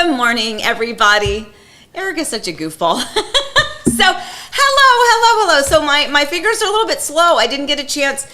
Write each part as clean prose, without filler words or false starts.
Good morning, everybody. Eric is such a goofball. So, hello. So my fingers are a little bit slow. I didn't get a chance.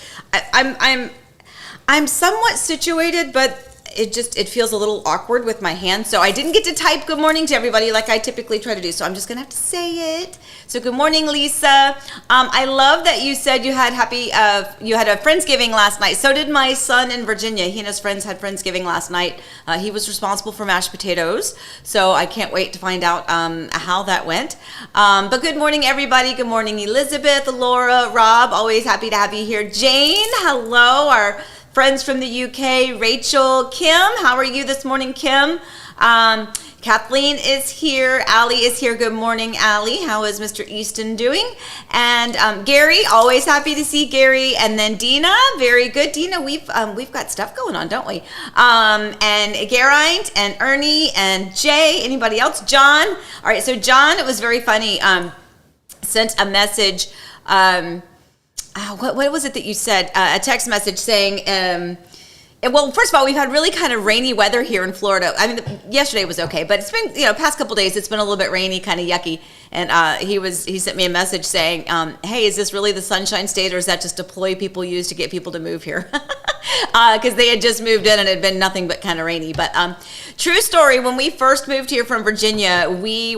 I'm somewhat situated, but it feels a little awkward with my hands. So I didn't get to type good morning to everybody like I typically try to do. So I'm just gonna have to say it. So good morning, Lisa. I love that you said you had a Friendsgiving last night. So did my son in Virginia. He and his friends had Friendsgiving last night. He was responsible for mashed potatoes. So I can't wait to find out how that went. But good morning, everybody. Good morning, Elizabeth, Laura, Rob. Always happy to have you here. Jane, hello. Our friends from the UK, Rachel, Kim, how are you this morning, Kim? Kathleen is here. Allie is here. Good morning, Allie. How is Mr. Easton doing? And Gary, always happy to see Gary. And then Dina, very good. Dina, we've got stuff going on, don't we? And Geraint and Ernie and Jay. Anybody else? John. All right, so John, it was very funny. Sent a message. What was it that you said? A text message saying, well, first of all, we've had really kind of rainy weather here in Florida. I mean, yesterday was okay, but it's been, past couple days, it's been a little bit rainy, kind of yucky. And he sent me a message saying, hey, is this really the Sunshine State, or is that just a ploy people use to get people to move here? Because they had just moved in and it had been nothing but kind of rainy. But true story, when we first moved here from Virginia, the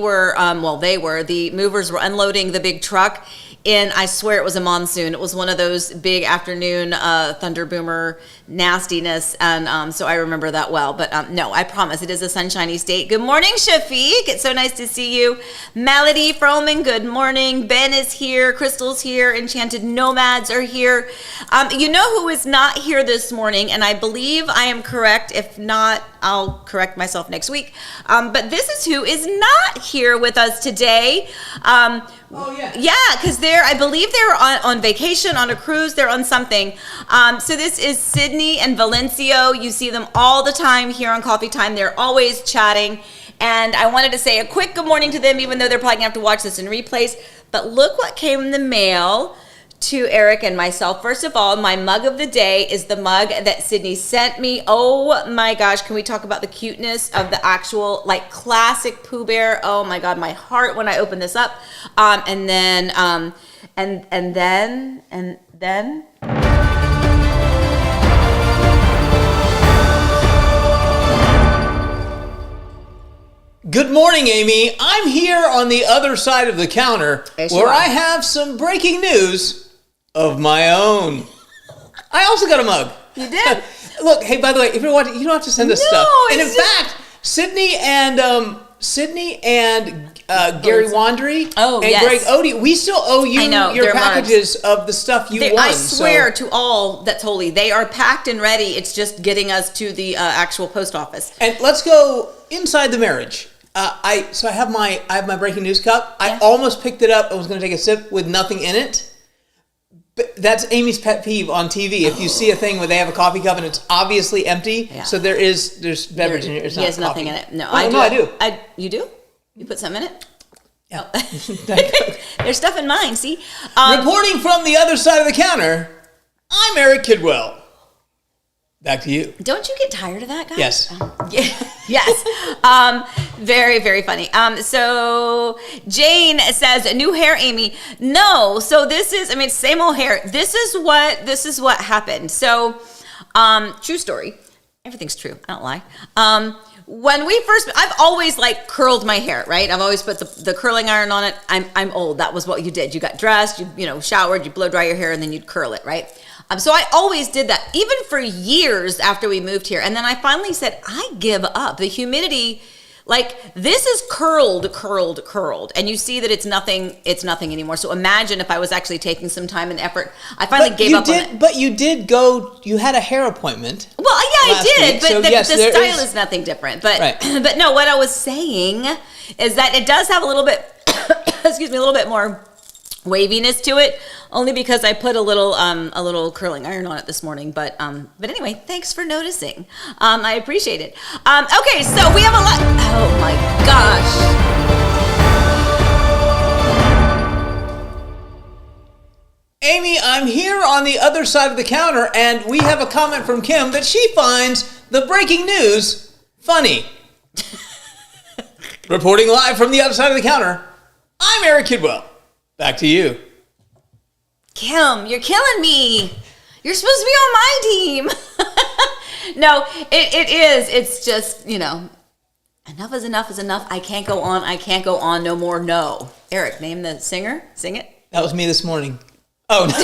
movers were unloading the big truck. And I swear it was a monsoon. It was one of those big afternoon thunder boomer nastiness. And so I remember that well. But no, I promise it is a sunshiny state. Good morning, Shafiq. It's so nice to see you. Melody Froman, good morning. Ben is here. Crystal's here. Enchanted Nomads are here. You know who is not here this morning? And I believe I am correct. If not, I'll correct myself next week. But this is who is not here with us today. Oh, yeah. Yeah, because I believe they're on vacation, on a cruise, they're on something. So this is Sydney and Valencio. You see them all the time here on Coffee Time. They're always chatting. And I wanted to say a quick good morning to them, even though they're probably going to have to watch this in replays. But look what came in the mail to Eric and myself. First of all, my mug of the day is the mug that Sydney sent me. Oh my gosh, can we talk about the cuteness of the actual classic Pooh Bear? Oh my God, my heart when I open this up. And then Good morning, Amy. I'm here on the other side of the counter where I have some breaking news of my own. I also got a mug. You did? Look, hey, by the way, if you're watching, you don't have to send us stuff. And in fact, Sydney and Gary Wandry and Greg Odie, we still owe you your packages of the stuff you won. I swear to all that's holy, they are packed and ready. It's just getting us to the actual post office. And let's go inside the marriage. I have my breaking news cup. Yeah. I almost picked it up. I was going to take a sip with nothing in it. But that's Amy's pet peeve on TV. If you see a thing where they have a coffee cup and it's obviously empty, so there's beverage in it. It's he has nothing in it. No, I do. You do? You put something in it? Yeah. Oh. There's stuff in mine. See. Reporting from the other side of the counter, I'm Eric Kidwell. Back to you. Don't you get tired of that, guys? Yes. Yes. Very, very funny. So Jane says, new hair, Amy. No. So this is, same old hair. This is what happened. So, true story. Everything's true. I don't lie. When we first, I've always curled my hair, right? I've always put the curling iron on it. I'm old. That was what you did. You got dressed, you showered, you blow dry your hair, and then you'd curl it, right? So I always did that, even for years after we moved here. And then I finally said, I give up. The humidity, this is curled. And you see that it's nothing anymore. So imagine if I was actually taking some time and effort. I finally gave up on it. But you did go, you had a hair appointment. Well, yeah, I did. Week, but so the style is nothing different. But, right. But no, what I was saying is that it does have a little bit, a little bit more waviness to it, only because I put a little curling iron on it this morning. But anyway, thanks for noticing. I appreciate it. Okay, so we have a lot. Oh my gosh. Amy, I'm here on the other side of the counter, and we have a comment from Kim that she finds the breaking news funny. Reporting live from the other side of the counter, I'm Eric Kidwell. Back to you. Kim, you're killing me. You're supposed to be on my team. No, it is. It's just, enough is enough is enough. I can't go on. I can't go on no more. No. Eric, name the singer. Sing it. That was me this morning. Oh, no.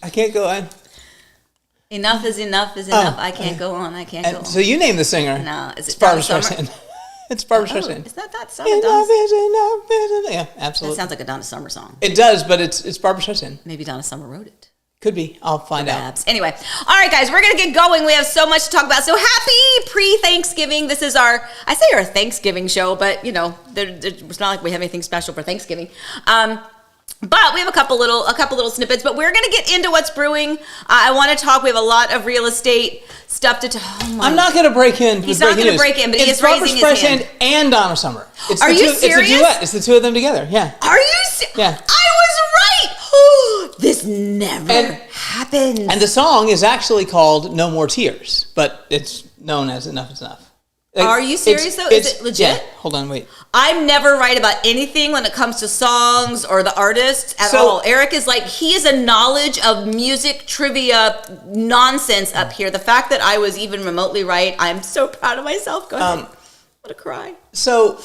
I can't go on. Enough is enough is enough. I can't go on. I can't go on. So you name the singer. No, is it It's Barbra Donna Streisand. Summer? It's Barbra Streisand. Is that song? Enough is enough is enough. Yeah, That absolutely. sounds like a Donna Summer song. It does, but it's Barbra Streisand. Maybe Donna Summer wrote it. Could be. I'll find out. Perhaps. Anyway, all right, guys, we're going to get going. We have so much to talk about. So happy pre-Thanksgiving. This is our Thanksgiving show, but, it's not like we have anything special for Thanksgiving. But we have a couple little snippets, but we're going to get into what's brewing. I want to talk. We have a lot of real estate stuff to talk. I'm not going to break in. He's not going to break in, but he is raising his hand. It's Barbra Streisand and Donna Summer. Are you serious? It's a duet. It's the two of them together. Yeah. Are you serious? Yeah. I was right. This never happens. And the song is actually called "No More Tears," but it's known as "Enough Is Enough." Are you serious though? Is it legit? Yeah. Hold on, wait. I'm never right about anything when it comes to songs or the artists at all. Eric is like, he is a knowledge of music trivia nonsense up here. The fact that I was even remotely right, I'm so proud of myself. Go ahead. I'm gonna cry. So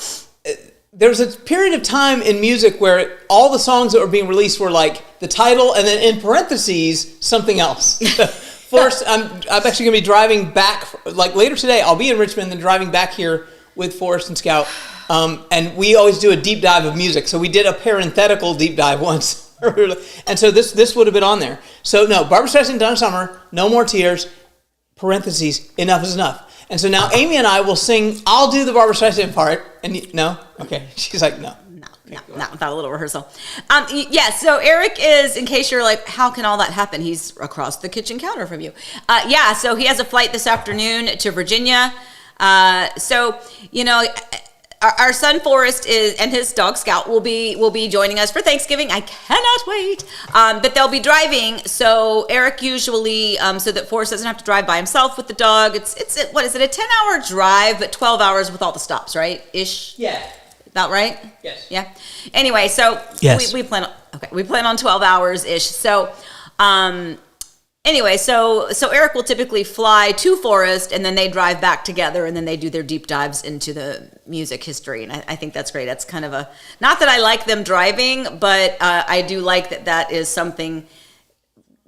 there's a period of time in music where all the songs that were being released were like the title and then in parentheses something else. First, I'm actually going to be driving back, like later today, I'll be in Richmond and driving back here with Forrest and Scout. And we always do a deep dive of music. So we did a parenthetical deep dive once. And so this would have been on there. So no, Barbra Streisand, Donna Summer, No More Tears, parentheses, Enough is Enough. And so now Amy and I will sing, I'll do the Barbra Streisand part. And no? Okay. She's like, no. Not without a little rehearsal. So Eric is, in case you're like, how can all that happen? He's across the kitchen counter from you. So he has a flight this afternoon to Virginia. Our son Forrest and his dog Scout will be joining us for Thanksgiving. I cannot wait. But they'll be driving. So Eric usually, so that Forrest doesn't have to drive by himself with the dog. It's what is it? A 10-hour drive, but 12 hours with all the stops, right? Ish. Yeah. About right? Yes. Yeah. Anyway, so yes. we plan on 12 hours ish. So so Eric will typically fly to Forrest and then they drive back together and then they do their deep dives into the music history. And I think that's great. That's kind of not that I like them driving, but I do like that is something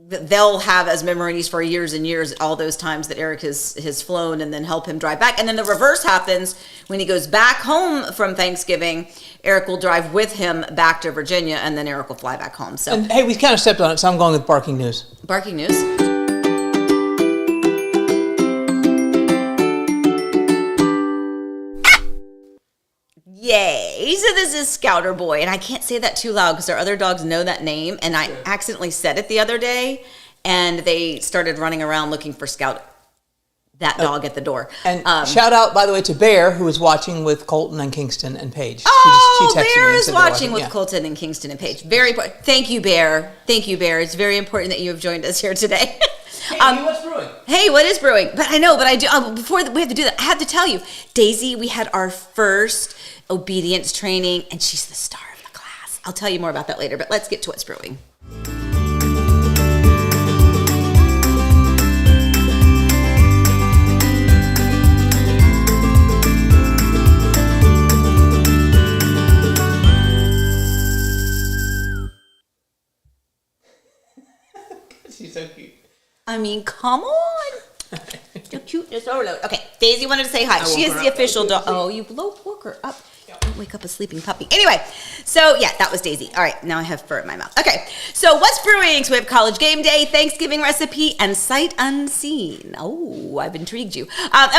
that they'll have as memories for years and years, all those times that Eric has flown and then help him drive back. And then the reverse happens when he goes back home from Thanksgiving. Eric will drive with him back to Virginia and then Eric will fly back home. So, and hey, we kind of stepped on it, so I'm going with Barking News. Barking News. Yay. So this is Scouter Boy, and I can't say that too loud because our other dogs know that name, and I accidentally said it the other day, and they started running around looking for Scout, that dog at the door. And shout out, by the way, to Bear, who is watching with Colton and Kingston and Paige. Oh, she texted me Bear and is said they're watching with yeah. Colton and Kingston and Paige. Very important. Thank you, Bear. Thank you, Bear. It's very important that you have joined us here today. Hey, what's brewing? Hey, what is brewing? But I do. Before we have to do that, I have to tell you, Daisy, we had our first obedience training, and she's the star of the class. I'll tell you more about that later, but let's get to what's brewing. She's so cute. I mean, come on. The cuteness overload. Okay, Daisy wanted to say hi. She is the official dog. Oh, you woke her up. Don't wake up a sleeping puppy. Anyway, so yeah, that was Daisy. All right, now I have fur in my mouth. Okay, so what's brewing? So we have College Game Day, Thanksgiving recipe, and Sight Unseen. Oh, I've intrigued you.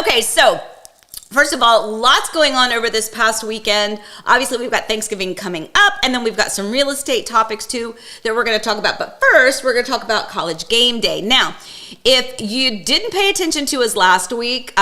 Okay, so first of all, lots going on over this past weekend. Obviously, we've got Thanksgiving coming up, and then we've got some real estate topics too that we're going to talk about. But first, we're going to talk about College Game Day. Now, if you didn't pay attention to us last week,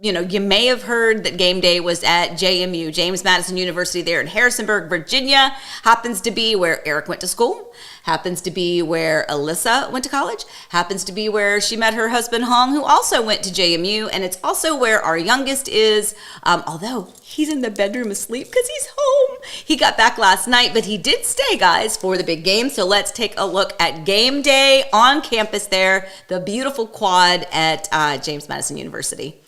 you may have heard that game day was at JMU, James Madison University there in Harrisonburg, Virginia. Happens to be where Eric went to school. Happens to be where Alyssa went to college. Happens to be where she met her husband Hong, who also went to JMU. And it's also where our youngest is, although he's in the bedroom asleep because he's home. He got back last night, but he did stay, guys, for the big game. So let's take a look at game day on campus there, the beautiful quad at James Madison University.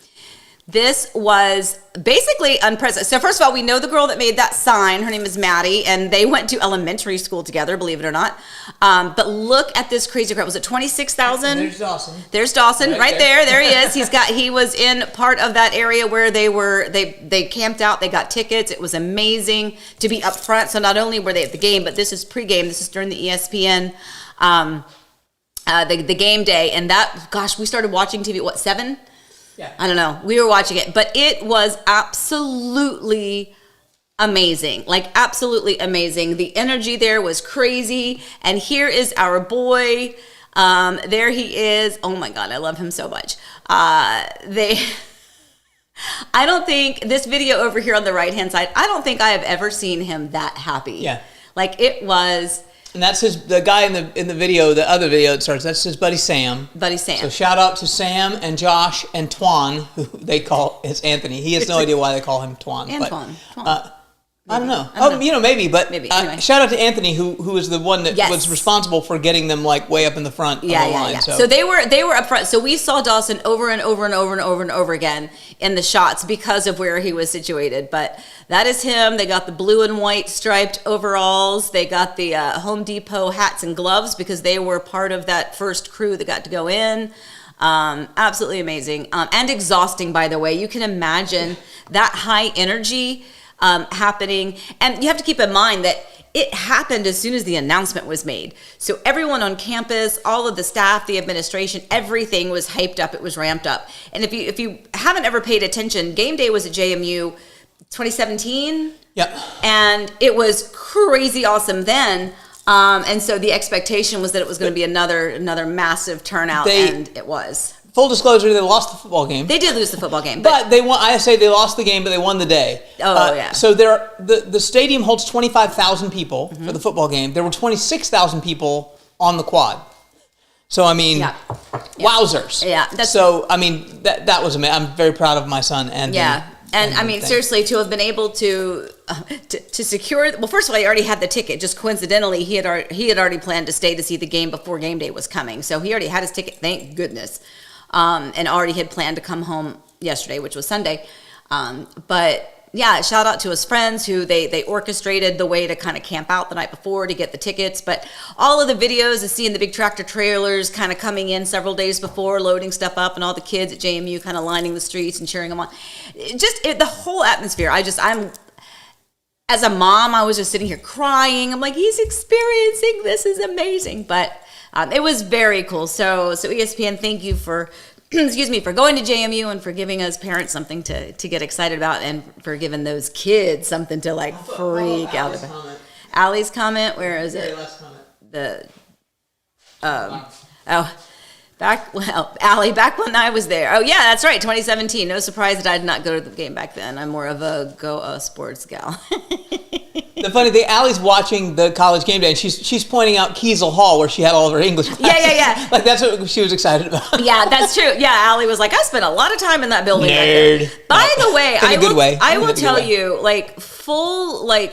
This was basically unprecedented. So first of all, we know the girl that made that sign. Her name is Maddie, and they went to elementary school together, believe it or not. But look at this crazy crowd. Was it 26,000? There's Dawson. There's Dawson right there. There he is. He was in part of that area where they camped out. They got tickets. It was amazing to be up front. So not only were they at the game, but this is pregame. This is during the ESPN the game day. And that, gosh, we started watching TV at 7? Yeah. I don't know. We were watching it, but it was absolutely amazing. Like, absolutely amazing. The energy there was crazy. And here is our boy. There he is. Oh my God, I love him so much. I don't think this video over here on the right-hand side, I don't think I have ever seen him that happy. Yeah. Like, it was. And that's the guy in the video, the other video it starts, that's his buddy Sam. So shout out to Sam and Josh and Twan, who they call, it's Anthony. He has no idea why they call him Twan. Antoine. I don't know. Maybe. Anyway. Shout out to Anthony, who was the one that was responsible for getting them like way up in the front of the line. So they were up front. So we saw Dawson over and over and over and over and over again in the shots because of where he was situated. But that is him. They got the blue and white striped overalls. They got the Home Depot hats and gloves because they were part of that first crew that got to go in. Absolutely amazing. And exhausting, by the way. You can imagine that high energy happening. And you have to keep in mind that it happened as soon as the announcement was made. So everyone on campus, all of the staff, the administration, everything was hyped up. It was ramped up. And if you haven't ever paid attention, game day was at JMU 2017. Yep. And it was crazy awesome then. And so the expectation was that it was going to be another massive turnout, and it was. Full disclosure, they lost the football game. They did lose the football game. But they won. I say they lost the game, but they won the day. Yeah. So the stadium holds 25,000 people for the football game. There were 26,000 people on the quad. So, I mean, wowzers. Yeah. So, I mean, that was amazing. I'm very proud of my son. And I mean, seriously, to have been able to secure. Well, first of all, he already had the ticket. Just coincidentally, he had already planned to stay to see the game before game day was coming. So he already had his ticket. Thank goodness. And already had planned to come home yesterday, which was Sunday. But yeah, shout out to his friends who they orchestrated the way to kind of camp out the night before to get the tickets. But all of the videos of seeing the big tractor trailers kind of coming in several days before, loading stuff up, and all the kids at JMU kind of lining the streets and cheering them on. The whole atmosphere. As a mom, I was just sitting here crying. I'm like, he's experiencing this is amazing. But it was very cool. So ESPN, thank you for for going to JMU and for giving us parents something to get excited about, and for giving those kids something to like freak out about. Allie's comment, where is it? Allie, back when I was there. Oh yeah, that's right, 2017. No surprise that I did not go to the game back then. I'm more of a sports gal. The funny thing, Allie's watching the college game day, and she's pointing out Kiesel Hall where she had all of her English classes. Yeah. Like that's what she was excited about. Yeah, that's true. Yeah, Allie was like, I spent a lot of time in that building. Nerd. By the way, I will tell way. you, like full, like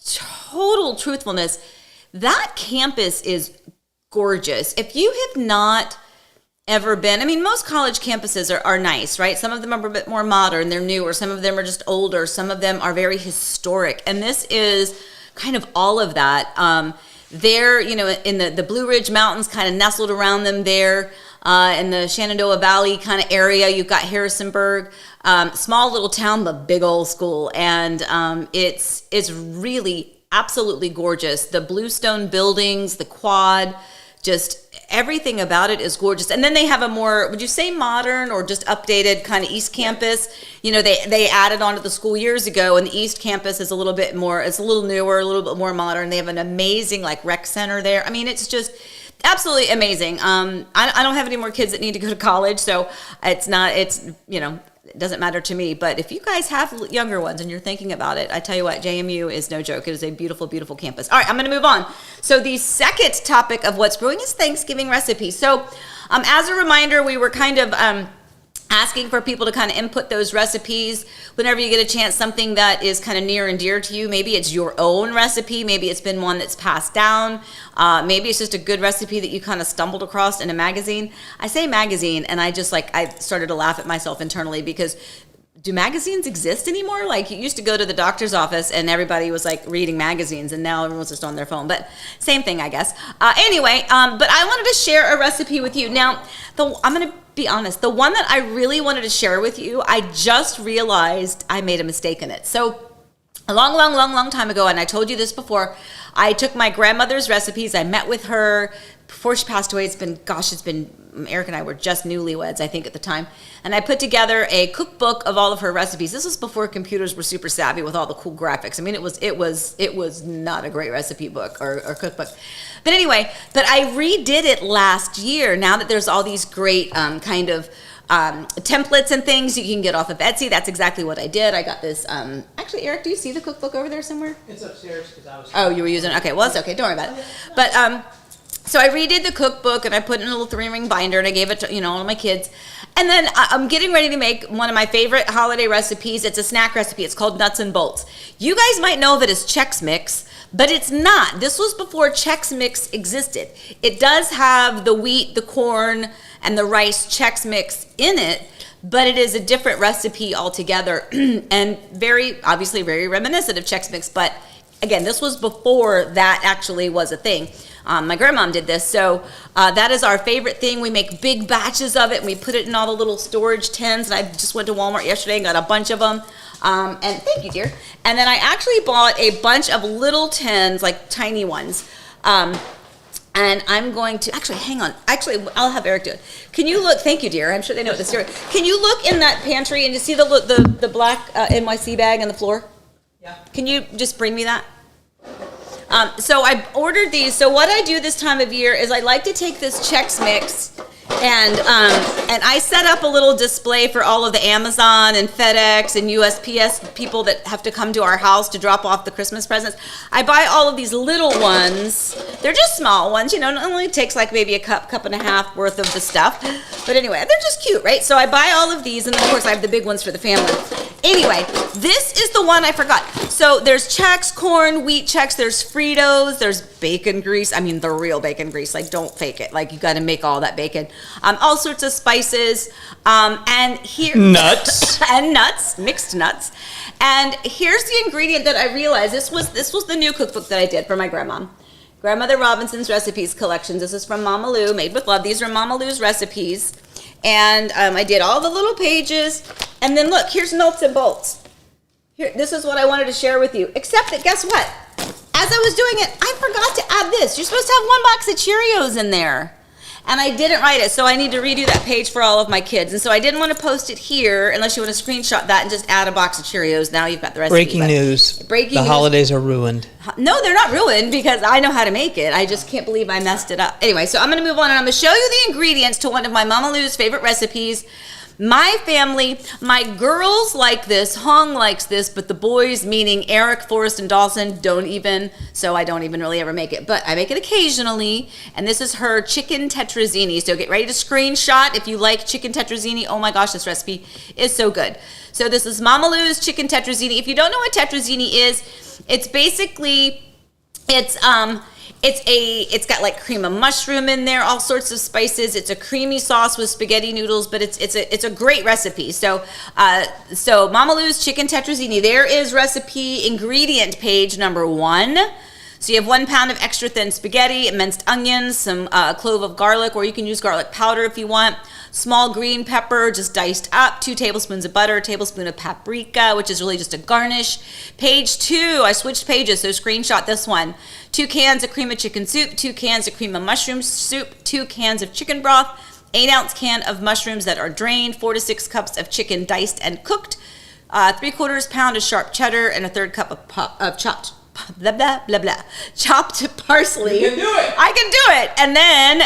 total truthfulness, that campus is gorgeous. If you have not ever been, I mean, most college campuses are nice, right? Some of them are a bit more modern, they're newer, some of them are just older, some of them are very historic, and this is kind of all of that. They're, in the Blue Ridge Mountains, kind of nestled around them there, in the Shenandoah Valley kind of area. You've got Harrisonburg, small little town, but big old school, and it's really absolutely gorgeous. The bluestone buildings, the quad, just everything about it is gorgeous. And then they have a more, would you say modern or just updated kind of East Campus? They added on to the school years ago, and the East Campus is a little bit more, it's a little newer, a little bit more modern. They have an amazing like rec center there. I mean, it's just, Absolutely amazing. I don't have any more kids that need to go to college, so it doesn't matter to me. But if you guys have younger ones and you're thinking about it, I tell you what, JMU is no joke. It is a beautiful, beautiful campus. All right, I'm going to move on. So the second topic of what's brewing is Thanksgiving recipes. So as a reminder, we were kind of asking for people to kind of input those recipes whenever you get a chance, something that is kind of near and dear to you. Maybe it's your own recipe. Maybe it's been one that's passed down. Maybe it's just a good recipe that you kind of stumbled across in a magazine. I say magazine, and I started to laugh at myself internally because do magazines exist anymore? Like, you used to go to the doctor's office and everybody was like reading magazines, and now everyone's just on their phone. But same thing, I guess. Anyway, but I wanted to share a recipe with you. Now, I'm going to be honest, the one that I really wanted to share with you, I just realized I made a mistake in it. So a long time ago, and I told you this before, I took my grandmother's recipes. I met with her before she passed away. Eric and I were just newlyweds, I think, at the time. And I put together a cookbook of all of her recipes. This was before computers were super savvy with all the cool graphics. I mean, it was not a great recipe book or cookbook. But anyway, I redid it last year. Now that there's all these great kind of templates and things you can get off of Etsy, that's exactly what I did. I got this. Actually, Eric, do you see the cookbook over there somewhere? It's upstairs because I was. Oh, you were using it? Okay, well, it's okay. Don't worry about it. But so I redid the cookbook, and I put it in a little 3-ring binder, and I gave it to all of my kids. And then I'm getting ready to make one of my favorite holiday recipes. It's a snack recipe. It's called Nuts and Bolts. You guys might know of it as Chex Mix, but it's not. This was before Chex Mix existed. It does have the wheat, the corn, and the rice Chex Mix in it, but it is a different recipe altogether and obviously very reminiscent of Chex Mix. But again, this was before that actually was a thing. My grandmom did this, so that is our favorite thing. We make big batches of it, and we put it in all the little storage tins. And I just went to Walmart yesterday and got a bunch of them. And thank you, dear. And then I actually bought a bunch of little tins, like tiny ones. And I'm going to, hang on. I'll have Eric do it. Can you look, thank you, dear. I'm sure they know what this is. Can you look in that pantry and just see the black NYC bag on the floor? Yeah. Can you just bring me that? So I ordered these. So what I do this time of year is I like to take this Chex Mix and I set up a little display for all of the Amazon and FedEx and USPS people that have to come to our house to drop off the Christmas presents. I buy all of these little ones. They're just small ones, it only takes like maybe a cup and a half worth of the stuff. But anyway, they're just cute, right? So I buy all of these, and then of course I have the big ones for the family. Anyway, this is the one I forgot. So there's Chex, corn, wheat Chex, there's Fritos, there's bacon grease. I mean, the real bacon grease, like don't fake it. Like you got to make all that bacon. All sorts of spices, and here nuts and nuts, mixed nuts. And here's the ingredient that I realized this was the new cookbook that I did for my Grandmother Robinson's recipes collections. This is from Mama Lou, made with love. These are Mama Lou's recipes, and I did all the little pages. And then look, here's Nuts and Bolts. Here, this is what I wanted to share with you. Except that, guess what? As I was doing it, I forgot to add this. You're supposed to have 1 box of Cheerios in there. And I didn't write it, so I need to redo that page for all of my kids. And so I didn't want to post it here unless you want to screenshot that and just add a box of Cheerios. Now you've got the recipe. Breaking news. The holidays are ruined. No, they're not ruined because I know how to make it. I just can't believe I messed it up. Anyway, so I'm going to move on, and I'm going to show you the ingredients to one of my Mama Lou's favorite recipes. My family, my girls like this, Hong likes this, but the boys, meaning Eric, Forrest, and Dawson, so I don't even really ever make it. But I make it occasionally, and this is her chicken tetrazzini. So get ready to screenshot if you like chicken tetrazzini. Oh my gosh, this recipe is so good. So this is Mama Lou's chicken tetrazzini. If you don't know what tetrazzini is, it's basically, it's got like cream of mushroom in there, all sorts of spices. It's a creamy sauce with spaghetti noodles, but it's a great recipe. So Mama Lou's chicken tetrazzini. There is recipe ingredient page number 1. So you have 1 pound of extra thin spaghetti, minced onions, some clove of garlic, or you can use garlic powder if you want. Small green pepper, just diced up. 2 tablespoons of butter, a tablespoon of paprika, which is really just a garnish. Page 2, I switched pages, so screenshot this one. 2 cans of cream of chicken soup, 2 cans of cream of mushroom soup, 2 cans of chicken broth, 8-ounce can of mushrooms that are drained, 4 to 6 cups of chicken diced and cooked, 3/4 pound of sharp cheddar, and a 1/3 cup of chopped blah, blah, blah, blah, chopped parsley. You can do it. I can do it. And then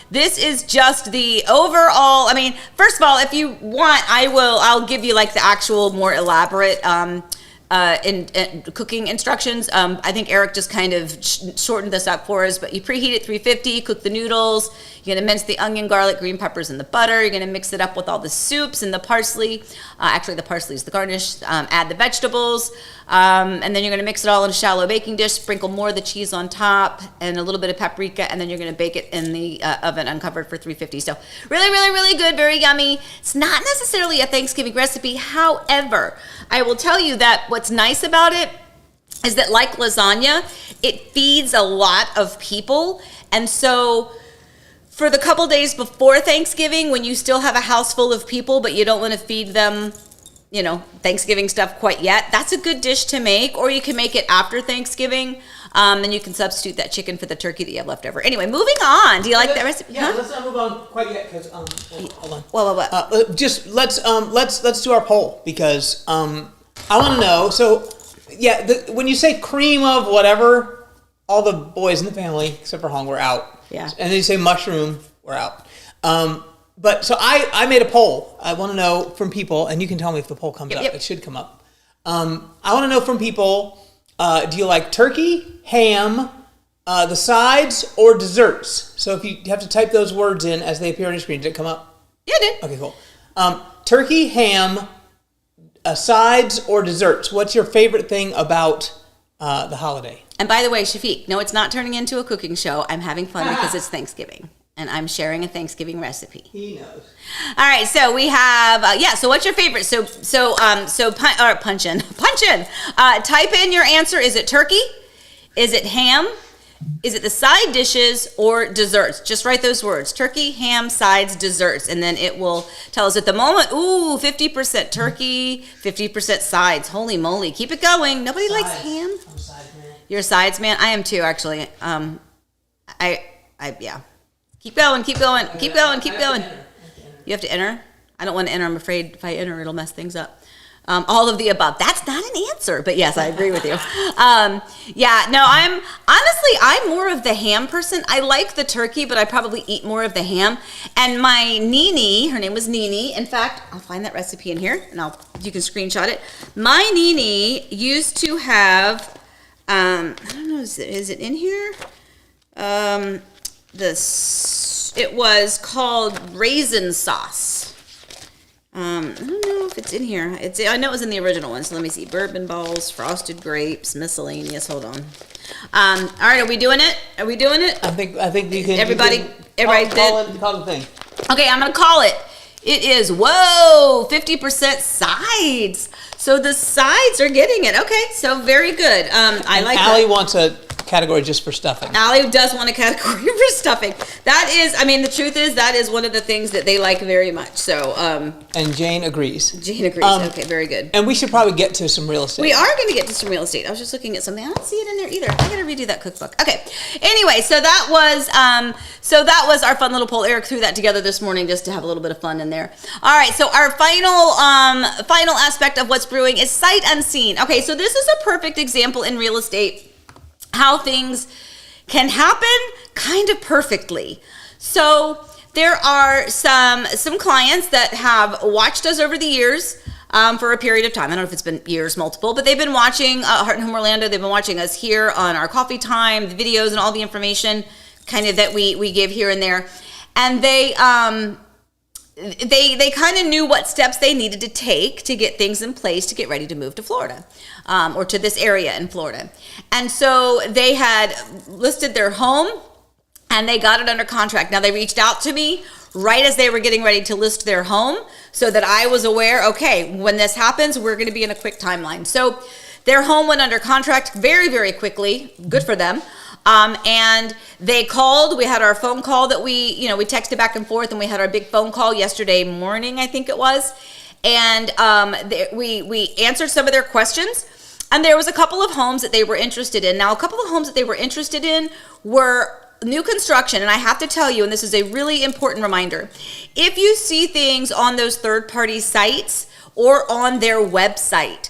this is just the overall, I mean, first of all, if you want, I'll give you like the actual more elaborate in cooking instructions. I think Eric just kind of shortened this up for us, but you preheat at 350, cook the noodles, you're gonna mince the onion, garlic, green peppers, and the butter. You're gonna mix it up with all the soups and the parsley. Actually, the parsley is the garnish. Add the vegetables, and then you're gonna mix it all in a shallow baking dish, sprinkle more of the cheese on top, and a little bit of paprika, and then you're gonna bake it in the oven uncovered for 350. So really, really, really good, very yummy. It's not necessarily a Thanksgiving recipe. However, I will tell you that what's nice about it is that, like lasagna, it feeds a lot of people. And so for the couple days before Thanksgiving, when you still have a house full of people, but you don't want to feed them, you know, Thanksgiving stuff quite yet, that's a good dish to make. Or you can make it after Thanksgiving, and you can substitute that chicken for the turkey that you have left over. Anyway, moving on. Do you like that recipe? Yeah, let's not move on quite yet because hold on. What? Just let's do our poll because I want to know. So yeah, when you say cream of whatever, all the boys in the family except for Hong were out. Yeah. And then you say mushroom, we're out. But so I made a poll. I want to know from people, and you can tell me if the poll comes up. Yep. It should come up. I want to know from people. Do you like turkey, ham, the sides, or desserts? So if you have to type those words in as they appear on your screen, did it come up? Yeah, it did. Okay, cool. Turkey, ham, sides, or desserts? What's your favorite thing about the holiday? And by the way, Shafiq, no, it's not turning into a cooking show. I'm having fun because it's Thanksgiving, and I'm sharing a Thanksgiving recipe. He knows. All right, so we have So what's your favorite? Punch in. Type in your answer. Is it turkey? Is it ham? Is it the side dishes or desserts? Just write those words: turkey, ham, sides, desserts, and then it will tell us at the moment. Ooh, 50% turkey, 50% sides. Holy moly! Keep it going. Nobody likes ham. I'm a sides man. You're a sides man. I am too, actually. Yeah. Keep going. Keep going. Keep going. Keep going. You have to enter. I don't want to enter. I'm afraid if I enter, it'll mess things up. All of the above. That's not an answer, but yes, I agree with you. I'm more of the ham person. I like the turkey, but I probably eat more of the ham. And my Nini, her name was Nini. In fact, I'll find that recipe in here, and you can screenshot it. My Nini used to have, I don't know, is it in here? It was called raisin sauce. I don't know if it's in here. I know it was in the original one, so let me see. Bourbon balls, frosted grapes, miscellaneous. Hold on. All right, are we doing it? I think you can. Everybody call the thing. Okay, I'm gonna call it. It is 50% sides. So the sides are getting it. Okay, so very good. I like Allie that. wants a category just for stuffing. Allie does want a category for stuffing. That is, the truth is that is one of the things that they like very much. So, and Jane agrees. Jane agrees. Okay, very good. And we should probably get to some real estate. We are going to get to some real estate. I was just looking at something. I don't see it in there either. I got to redo that cookbook. Okay. Anyway, so that was our fun little poll. Eric threw that together this morning just to have a little bit of fun in there. All right. So our final aspect of what's brewing is sight unseen. Okay. So this is a perfect example in real estate how things can happen kind of perfectly. So there are some clients that have watched us over the years for a period of time. I don't know if it's been years, multiple, but they've been watching Heart and Home Orlando. They've been watching us here on our coffee time, the videos and all the information kind of that we give here and there. And they kind of knew what steps they needed to take to get things in place to get ready to move to Florida, or to this area in Florida. And so they had listed their home and they got it under contract. Now they reached out to me right as they were getting ready to list their home so that I was aware, okay, when this happens, we're going to be in a quick timeline. So their home went under contract very, very quickly. Good for them. And they called. We had our phone call that we texted back and forth, and we had our big phone call yesterday morning, I think it was. And we answered some of their questions. And there was a couple of homes that they were interested in. Now, a couple of homes that they were interested in were new construction. And I have to tell you, and this is a really important reminder, if you see things on those third-party sites or on their website,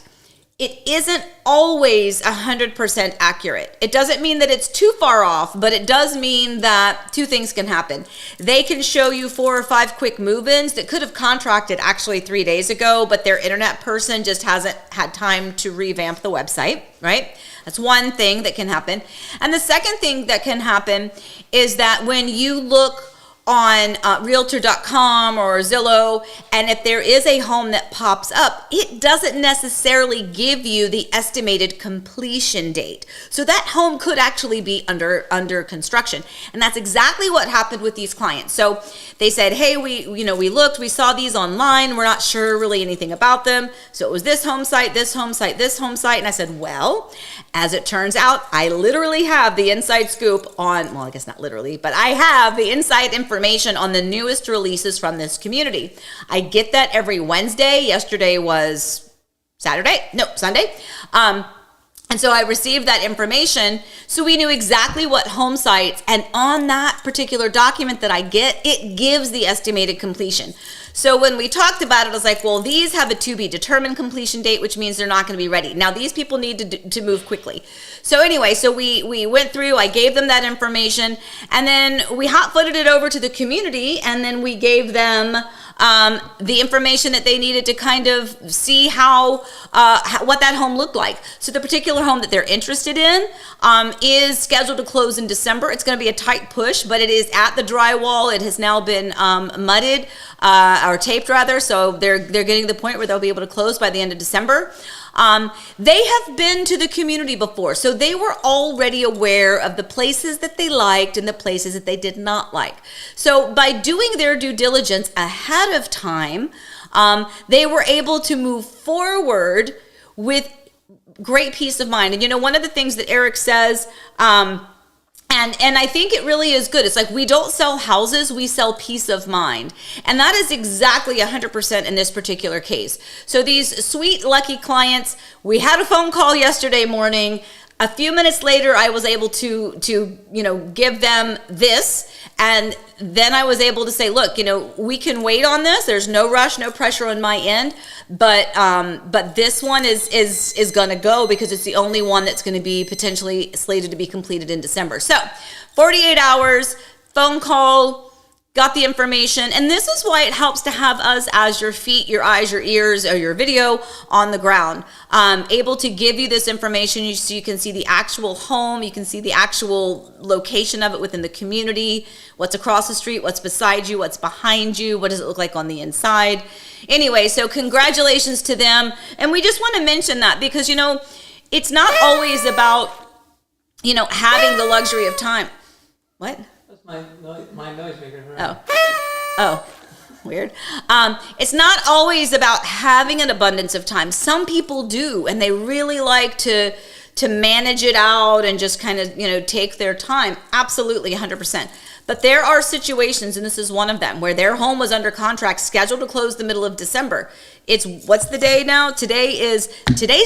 it isn't always 100% accurate. It doesn't mean that it's too far off, but it does mean that two things can happen. They can show you 4 or 5 quick move-ins that could have contracted actually 3 days ago, but their internet person just hasn't had time to revamp the website, right? That's one thing that can happen. And the second thing that can happen is that when you look on realtor.com or Zillow, and if there is a home that pops up, it doesn't necessarily give you the estimated completion date. So that home could actually be under construction. And that's exactly what happened with these clients. So they said, hey, we looked, we saw these online, we're not sure really anything about them. So it was this home site, this home site, this home site. And I said, well, as it turns out, I literally have the inside scoop on, well, I guess not literally, but I have the inside information on the newest releases from this community. I get that every Wednesday. Yesterday was Sunday. And so I received that information, so we knew exactly what home sites, and on that particular document that I get, it gives the estimated completion. So when we talked about it, I was like, well, these have a to be determined completion date, which means they're not going to be ready. Now, these people need to move quickly. So anyway, so we went through, I gave them that information, and then we hot-footed it over to the community, and then we gave them the information that they needed to kind of see what that home looked like. So the particular home that they're interested in is scheduled to close in December. It's going to be a tight push, but it is at the drywall. It has now been mudded or taped rather. So they're getting to the point where they'll be able to close by the end of December. They have been to the community before, so they were already aware of the places that they liked and the places that they did not like. So by doing their due diligence ahead of time, they were able to move forward with great peace of mind. And one of the things that Eric says, and I think it really is good. It's like, we don't sell houses, we sell peace of mind. And that is exactly 100% in this particular case. So these sweet, lucky clients, we had a phone call yesterday morning. A few minutes later, I was able to give them this. And then I was able to say, look, we can wait on this. There's no rush, no pressure on my end. But this one is going to go because it's the only one that's going to be potentially slated to be completed in December. So 48 hours, phone call, got the information. And this is why it helps to have us as your feet, your eyes, your ears, or your video on the ground, able to give you this information so you can see the actual home, you can see the actual location of it within the community, what's across the street, what's beside you, what's behind you, what does it look like on the inside. Anyway, so congratulations to them. And we just want to mention that because, it's not always about, having the luxury of time. What? My noise maker. Oh, weird. It's not always about having an abundance of time. Some people do, and they really like to manage it out and just kind of, take their time. Absolutely, 100%. But there are situations, and this is one of them, where their home was under contract, scheduled to close the middle of December. What's the day now? Today's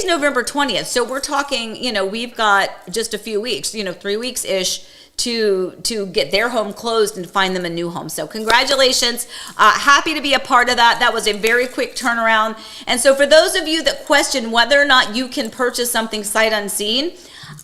November 20th. So we're talking, we've got just a few weeks, 3 weeks-ish, to get their home closed and find them a new home. So congratulations. Happy to be a part of that. That was a very quick turnaround. And so for those of you that question whether or not you can purchase something sight unseen,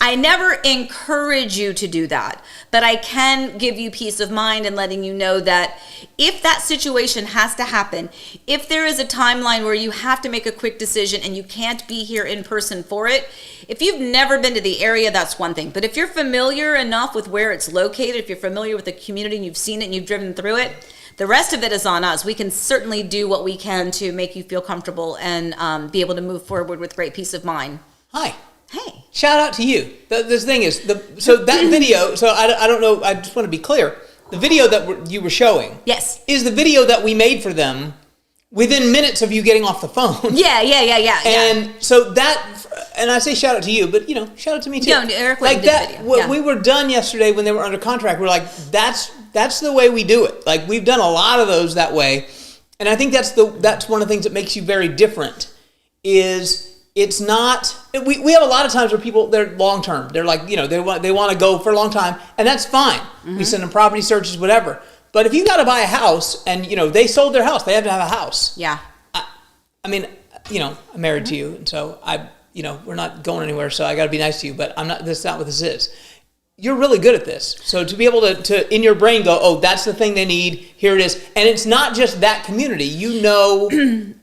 I never encourage you to do that, but I can give you peace of mind and letting you know that if that situation has to happen, if there is a timeline where you have to make a quick decision and you can't be here in person for it, if you've never been to the area, that's one thing. But if you're familiar enough with where it's located, if you're familiar with the community and you've seen it and you've driven through it, the rest of it is on us. We can certainly do what we can to make you feel comfortable and be able to move forward with great peace of mind. Hi. Hey. Shout out to you. This thing is, so that video, so I don't know, I just want to be clear. The video that you were showing, yes, is the video that we made for them within minutes of you getting off the phone. Yeah. And so that, and I say shout out to you, but shout out to me too. No, Eric like that, video. Yeah. we were done yesterday when they were under contract. We're like, that's the way we do it. Like, we've done a lot of those that way. And I think that's one of the things that makes you very different is it's not, we have a lot of times where people, they're long-term. They're like, they want to go for a long time, and that's fine. Mm-hmm. We send them property searches, whatever. But if you got to buy a house and, they sold their house, they have to have a house. Yeah. I mean, I'm married to you, and so we're not going anywhere, so I got to be nice to you, but I'm not. That's not what this is. You're really good at this. So to be able to in your brain go, oh, that's the thing they need. Here it is, and it's not just that community.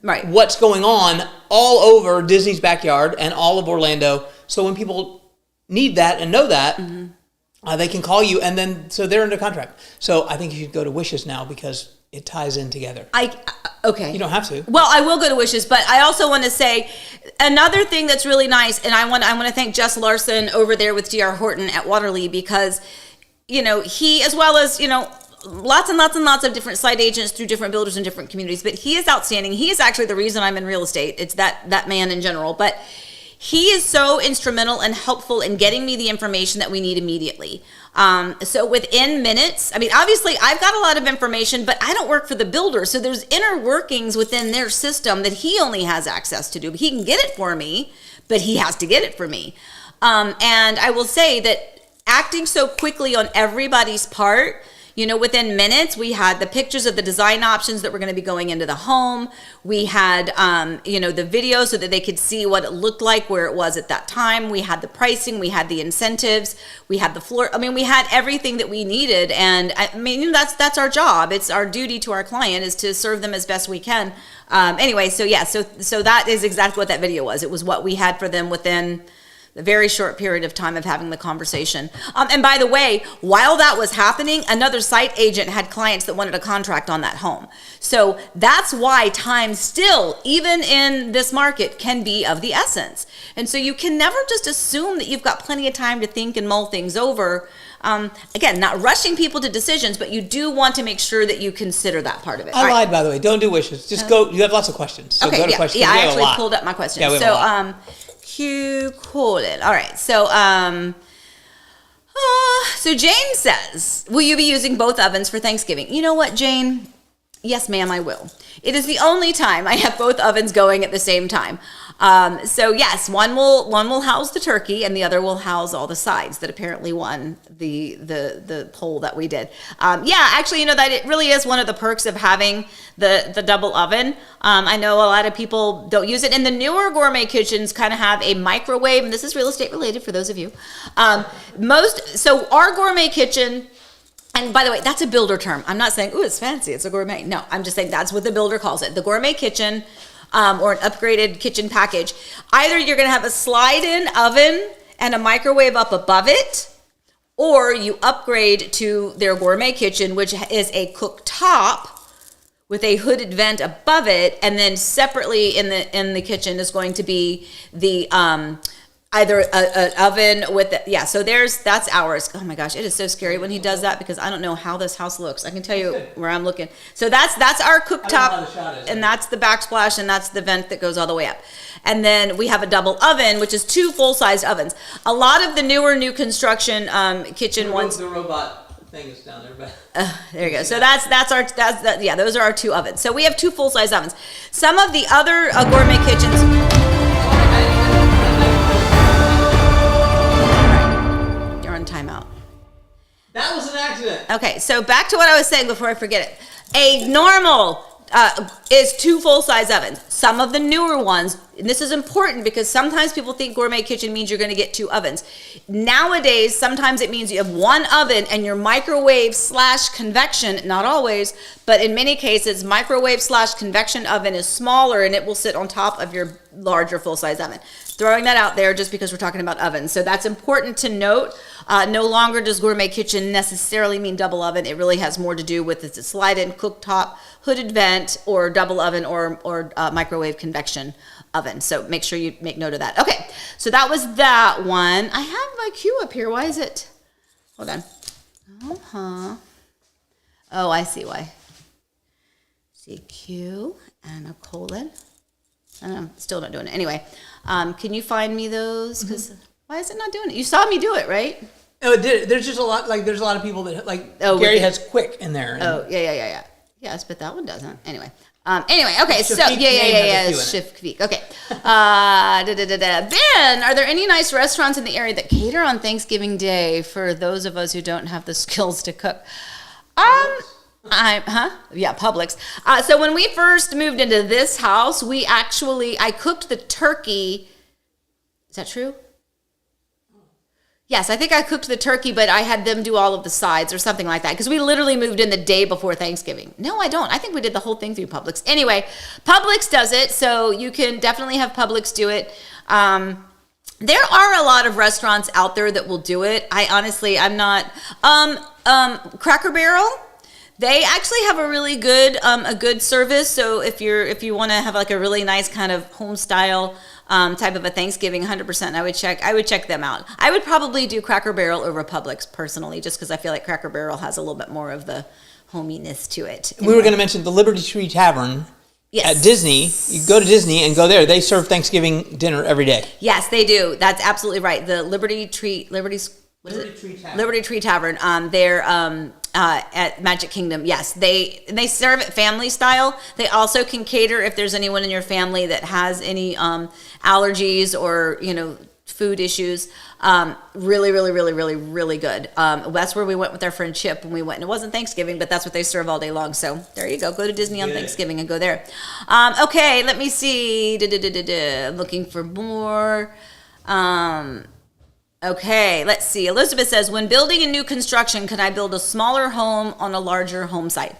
Right. What's going on all over Disney's backyard and all of Orlando. So when people need that and know that, they can call you, and then so they're under contract. So I think you should go to Wishes now because it ties in together. Okay. You don't have to. Well, I will go to Wishes, but I also want to say another thing that's really nice, and I want to thank Jess Larson over there with D.R. Horton at Waterley because, he, as well as, lots and lots and lots of different site agents through different builders in different communities, but he is outstanding. He is actually the reason I'm in real estate. It's that man in general, but he is so instrumental and helpful in getting me the information that we need immediately. So within minutes, I mean, obviously I've got a lot of information, but I don't work for the builder. So there's inner workings within their system that he only has access to do. He can get it for me, but he has to get it for me. And I will say that acting so quickly on everybody's part, within minutes, we had the pictures of the design options that were going to be going into the home. We had, the video so that they could see what it looked like, where it was at that time. We had the pricing, we had the incentives, we had the floor. I mean, we had everything that we needed. And I mean, that's our job. It's our duty to our client is to serve them as best we can. Anyway, so that is exactly what that video was. It was what we had for them within a very short period of time of having the conversation. And by the way, while that was happening, another site agent had clients that wanted a contract on that home. So that's why time still, even in this market, can be of the essence. And so you can never just assume that you've got plenty of time to think and mull things over. Again, not rushing people to decisions, but you do want to make sure that you consider that part of it. I lied, by the way. Don't do Wishes. Just go. You have lots of questions. So okay, go to questions. Yeah, I actually pulled up my questions. Yeah, we have a lot. Q Colin. All right. So, so Jane says, will you be using both ovens for Thanksgiving? You know what, Jane? Yes, ma'am, I will. It is the only time I have both ovens going at the same time. So yes, one will house the turkey and the other will house all the sides that apparently won the poll that we did. Actually, that it really is one of the perks of having the double oven. I know a lot of people don't use it, and the newer gourmet kitchens kind of have a microwave, and this is real estate related for those of you. So our gourmet kitchen. And by the way, that's a builder term. I'm not saying, ooh, it's fancy, it's a gourmet. No, I'm just saying that's what the builder calls it. The gourmet kitchen or an upgraded kitchen package. Either you're going to have a slide-in oven and a microwave up above it, or you upgrade to their gourmet kitchen, which is a cooktop with a hooded vent above it, and then separately in the kitchen is going to be the either an oven with so that's ours. Oh my gosh, it is so scary when he does that because I don't know how this house looks. I can tell you where I'm looking. So that's our cooktop, and that's the backsplash, and that's the vent that goes all the way up. And then we have a double oven, which is 2 full-sized ovens. A lot of the new construction kitchen ones. The robot thing is down there, but there you go. So those are our 2 ovens. So we have 2 full-size ovens. Some of the other gourmet kitchens. Timeout. That was an accident. Okay, so back to what I was saying before I forget it. A normal is 2 full-size ovens. Some of the newer ones, and this is important because sometimes people think gourmet kitchen means you're going to get 2 ovens. Nowadays, sometimes it means you have 1 oven and your microwave / convection, not always, but in many cases, microwave / convection oven is smaller and it will sit on top of your larger full-size oven. Throwing that out there just because we're talking about ovens. So that's important to note. No longer does gourmet kitchen necessarily mean double oven. It really has more to do with it's a slide-in cooktop, hooded vent, or double oven or microwave convection oven. So make sure you make note of that. Okay, so that was that one. I have my Q up here. Why is it? Hold on. Oh, I see why. See Q and a colon. And I'm still not doing it. Anyway, can you find me those? Because why is it not doing it? You saw me do it, right? No, it did. There's just a lot. There's a lot of people that Gary has quick in there. Yeah. Yes, but that one doesn't. Anyway. Okay. So Shafik. Okay. Ben, are there any nice restaurants in the area that cater on Thanksgiving Day for those of us who don't have the skills to cook? Publix. So when we first moved into this house, I cooked the turkey Is that true? Yes, I think I cooked the turkey, but I had them do all of the sides or something like that because we literally moved in the day before Thanksgiving. No, I don't. I think we did the whole thing through Publix. Anyway, Publix does it, so you can definitely have Publix do it. There are a lot of restaurants out there that will do it. I'm not. Cracker Barrel, they actually have a really good service. So if you want to have like a really nice kind of home style type of a Thanksgiving, 100%, I would check them out. I would probably do Cracker Barrel over Publix personally, just because I feel like Cracker Barrel has a little bit more of the hominess to it. We were going to mention the Liberty Tree Tavern. Yes. At Disney, you go to Disney and go there. They serve Thanksgiving dinner every day. Yes, they do. That's absolutely right. The Liberty Tree Tavern. They're at Magic Kingdom. Yes, they serve it family style. They also can cater if there's anyone in your family that has any allergies or food issues. Really, really, really, really, really good. That's where we went with our friend Chip when we went. And it wasn't Thanksgiving, but that's what they serve all day long. So there you go. Go to Disney on Thanksgiving and go there. Okay, let me see. I'm looking for more. Okay, let's see. Elizabeth says, when building a new construction, can I build a smaller home on a larger home site?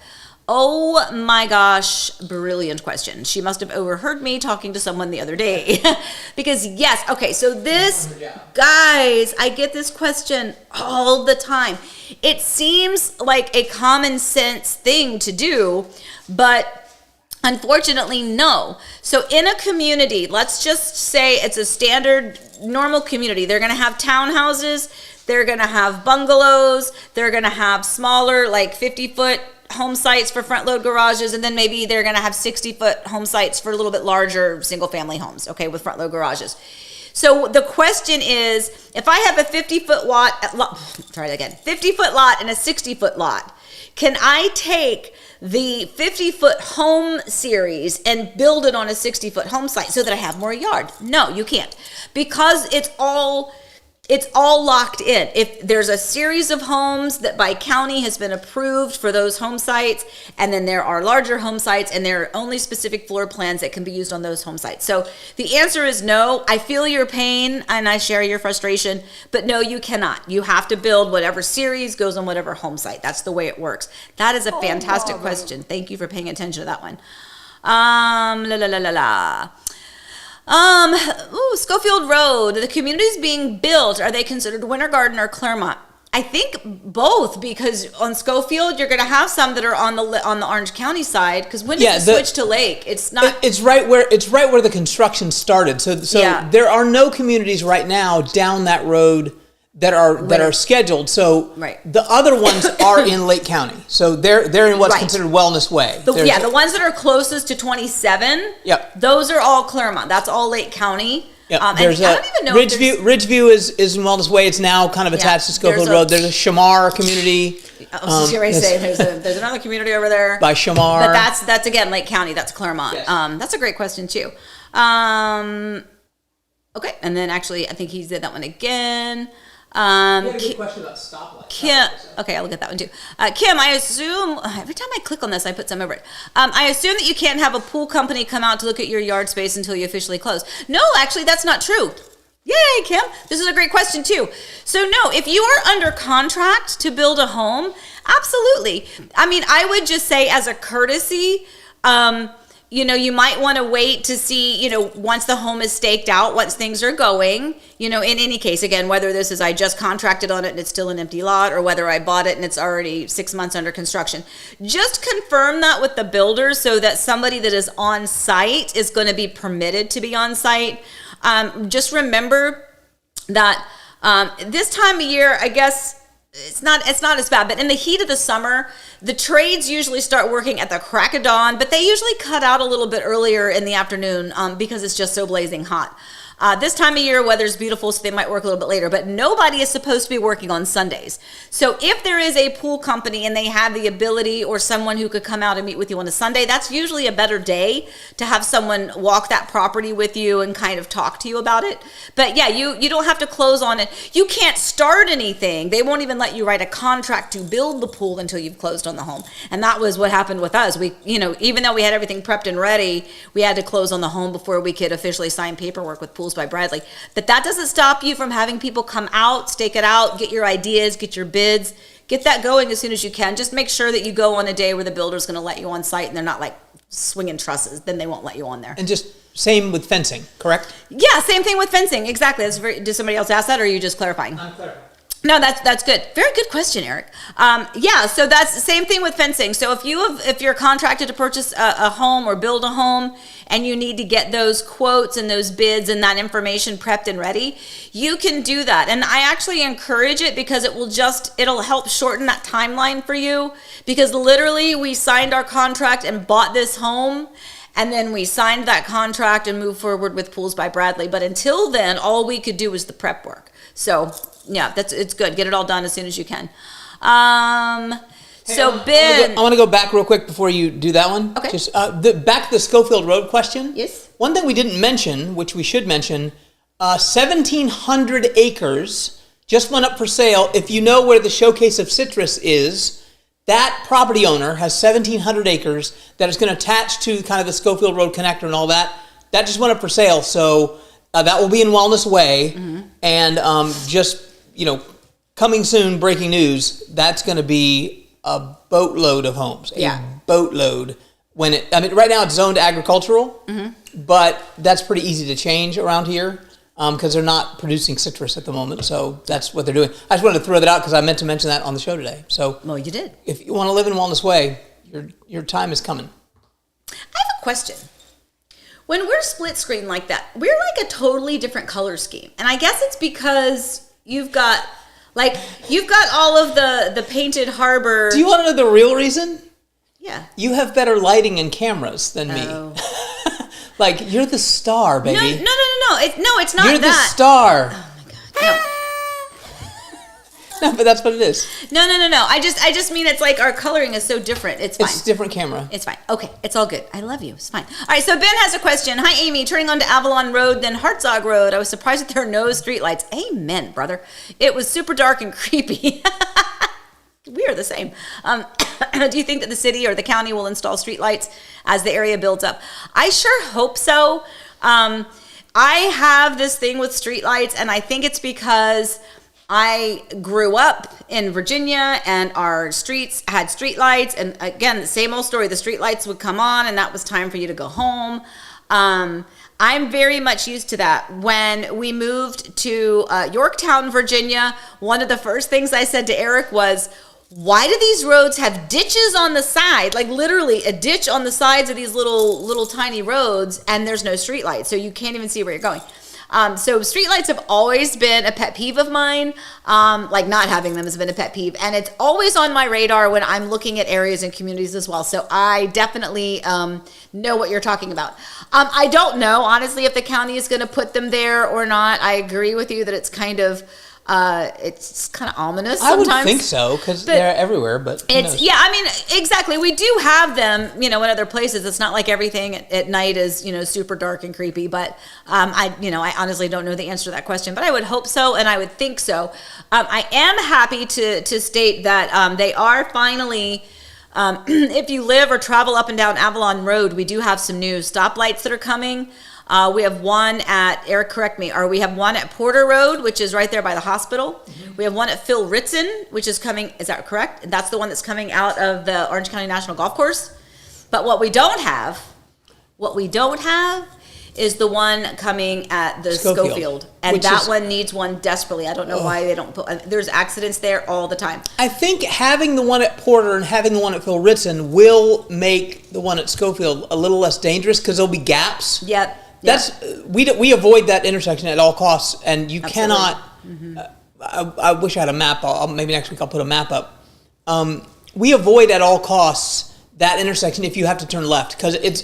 Oh my gosh, brilliant question. She must have overheard me talking to someone the other day. Because yes, okay, so guys, I get this question all the time. It seems like a common sense thing to do, but unfortunately, no. So in a community, let's just say it's a standard, normal community. They're going to have townhouses. They're going to have bungalows. They're going to have smaller, like 50-foot home sites for front load garages, and then maybe they're going to have 60-foot home sites for a little bit larger single family homes, okay, with front load garages. So the question is, if I have a 50-foot lot and a 60-foot lot, can I take the 50-foot home series and build it on a 60-foot home site so that I have more yard? No, you can't, because it's all locked in. If there's a series of homes that by county has been approved for those home sites, and then there are larger home sites, and there are only specific floor plans that can be used on those home sites. So the answer is no. I feel your pain and I share your frustration, but no, you cannot. You have to build whatever series goes on whatever home site. That's the way it works. That is a fantastic question. Thank you for paying attention to that one. Schofield Road, the communities being built, are they considered Winter Garden or Claremont? I think both, because on Schofield you're going to have some that are on the Orange County side, because when did it switch to Lake? It's not. It's right where the construction started. So there are no communities right now down that road that are scheduled. So the other ones are in Lake County. So they're in what's considered Wellness Way. The ones that are closest to 27. Yep. Those are all Claremont. That's all Lake County. Yep. I don't even know. Ridgeview is in Wellness Way. It's now kind of attached to Schofield Road. There's a Shamar community. I was just going to say there's another community over there by Shamar. But that's again Lake County. That's Claremont. Yes. That's a great question too. Okay, and then actually I think he did that one again. You had a good question about stoplights. Kim, okay, I'll look at that one too. Kim, I assume, every time I click on this, I put some over it. I assume that you can't have a pool company come out to look at your yard space until you officially close. No, actually, that's not true. Yay, Kim. This is a great question too. So no, if you are under contract to build a home, absolutely. I mean, I would just say as a courtesy, you might want to wait to see, once the home is staked out, once things are going, in any case, again, whether this is I just contracted on it and it's still an empty lot, or whether I bought it and it's already 6 months under construction. Just confirm that with the builder so that somebody that is on site is going to be permitted to be on site. Just remember that this time of year, I guess, it's not as bad, but in the heat of the summer, the trades usually start working at the crack of dawn, but they usually cut out a little bit earlier in the afternoon because it's just so blazing hot. This time of year, weather's beautiful, so they might work a little bit later, but nobody is supposed to be working on Sundays. So if there is a pool company and they have the ability, or someone who could come out and meet with you on a Sunday, that's usually a better day to have someone walk that property with you and kind of talk to you about it. But yeah, you don't have to close on it. You can't start anything. They won't even let you write a contract to build the pool until you've closed on the home. And that was what happened with us. We, even though we had everything prepped and ready, we had to close on the home before we could officially sign paperwork with Pool Pools by Bradley. But that doesn't stop you from having people come out, stake it out, get your ideas, get your bids, get that going as soon as you can. Just make sure that you go on a day where the builder's going to let you on site and they're not like swinging trusses. Then they won't let you on there. And just same with fencing, correct? Yeah, same thing with fencing. Exactly. Did somebody else ask that, or are you just clarifying? I'm clarifying. No, that's good. Very good question, Eric. Yeah, so that's the same thing with fencing. So if you're contracted to purchase a home or build a home, and you need to get those quotes and those bids and that information prepped and ready, you can do that. And I actually encourage it because it'll help shorten that timeline for you. Because literally, we signed our contract and bought this home, and then we signed that contract and moved forward with Pools by Bradley. But until then, all we could do was the prep work. So yeah, it's good. Get it all done as soon as you can. So Ben, I want to go back real quick before you do that one. Okay. Just back to the Schofield Road question. Yes. One thing we didn't mention, which we should mention, 1,700 acres just went up for sale. If you know where the Showcase of Citrus is, that property owner has 1,700 acres that is going to attach to kind of the Schofield Road connector and all that. That just went up for sale. So that will be in Wellness Way. Mm-hmm. And just, coming soon, breaking news, that's going to be a boatload of homes. Yeah. A boatload. Right now it's zoned agricultural, mm-hmm. but that's pretty easy to change around here because they're not producing citrus at the moment. So that's what they're doing. I just wanted to throw that out because I meant to mention that on the show today. So, well, you did. If you want to live in Wellness Way, your time is coming. I have a question. When we're split screen like that, we're like a totally different color scheme. And I guess it's because you've got all of the painted harbor. Do you want to know the real reason? Yeah. You have better lighting and cameras than me. Like, you're the star, baby. No, it's not that. You're the star. Oh my God. No. No, but that's what it is. No. I just mean it's like our coloring is so different. It's fine. It's a different camera. It's fine. Okay, it's all good. I love you. It's fine. All right, so Ben has a question. Hi, Amy. Turning onto Avalon Road, then Hartzog Road. I was surprised that there are no streetlights. Amen, brother. It was super dark and creepy. We are the same. Do you think that the city or the county will install streetlights as the area builds up? I sure hope so. I have this thing with streetlights, and I think it's because I grew up in Virginia and our streets had streetlights. And again, the same old story. The streetlights would come on and that was time for you to go home. I'm very much used to that. When we moved to Yorktown, Virginia, one of the first things I said to Eric was, why do these roads have ditches on the side? Like literally a ditch on the sides of these little tiny roads, and there's no streetlights. So you can't even see where you're going. So streetlights have always been a pet peeve of mine. Like not having them has been a pet peeve. And it's always on my radar when I'm looking at areas and communities as well. So I definitely know what you're talking about. I don't know, honestly, if the county is going to put them there or not. I agree with you that it's kind of ominous sometimes. I would think so because they're everywhere, but yeah, I mean, exactly. We do have them, in other places. It's not like everything at night is, super dark and creepy, but I honestly don't know the answer to that question, but I would hope so, and I would think so. I am happy to state that they are finally, if you live or travel up and down Avalon Road, we do have some new stoplights that are coming. We have one at, Eric, correct me, we have one at Porter Road, which is right there by the hospital. Mm-hmm. We have one at Phil Ritson, which is coming, is that correct? And that's the one that's coming out of the Orange County National Golf Course. But what we don't have is the one coming at the Schofield. And that one needs one desperately. I don't know why they don't there's accidents there all the time. I think having the one at Porter and having the one at Phil Ritson will make the one at Schofield a little less dangerous because there'll be gaps. Yep. We avoid that intersection at all costs, and you Absolutely. cannot. Mm-hmm. I wish I had a map. Maybe next week I'll put a map up. We avoid at all costs that intersection if you have to turn left because it's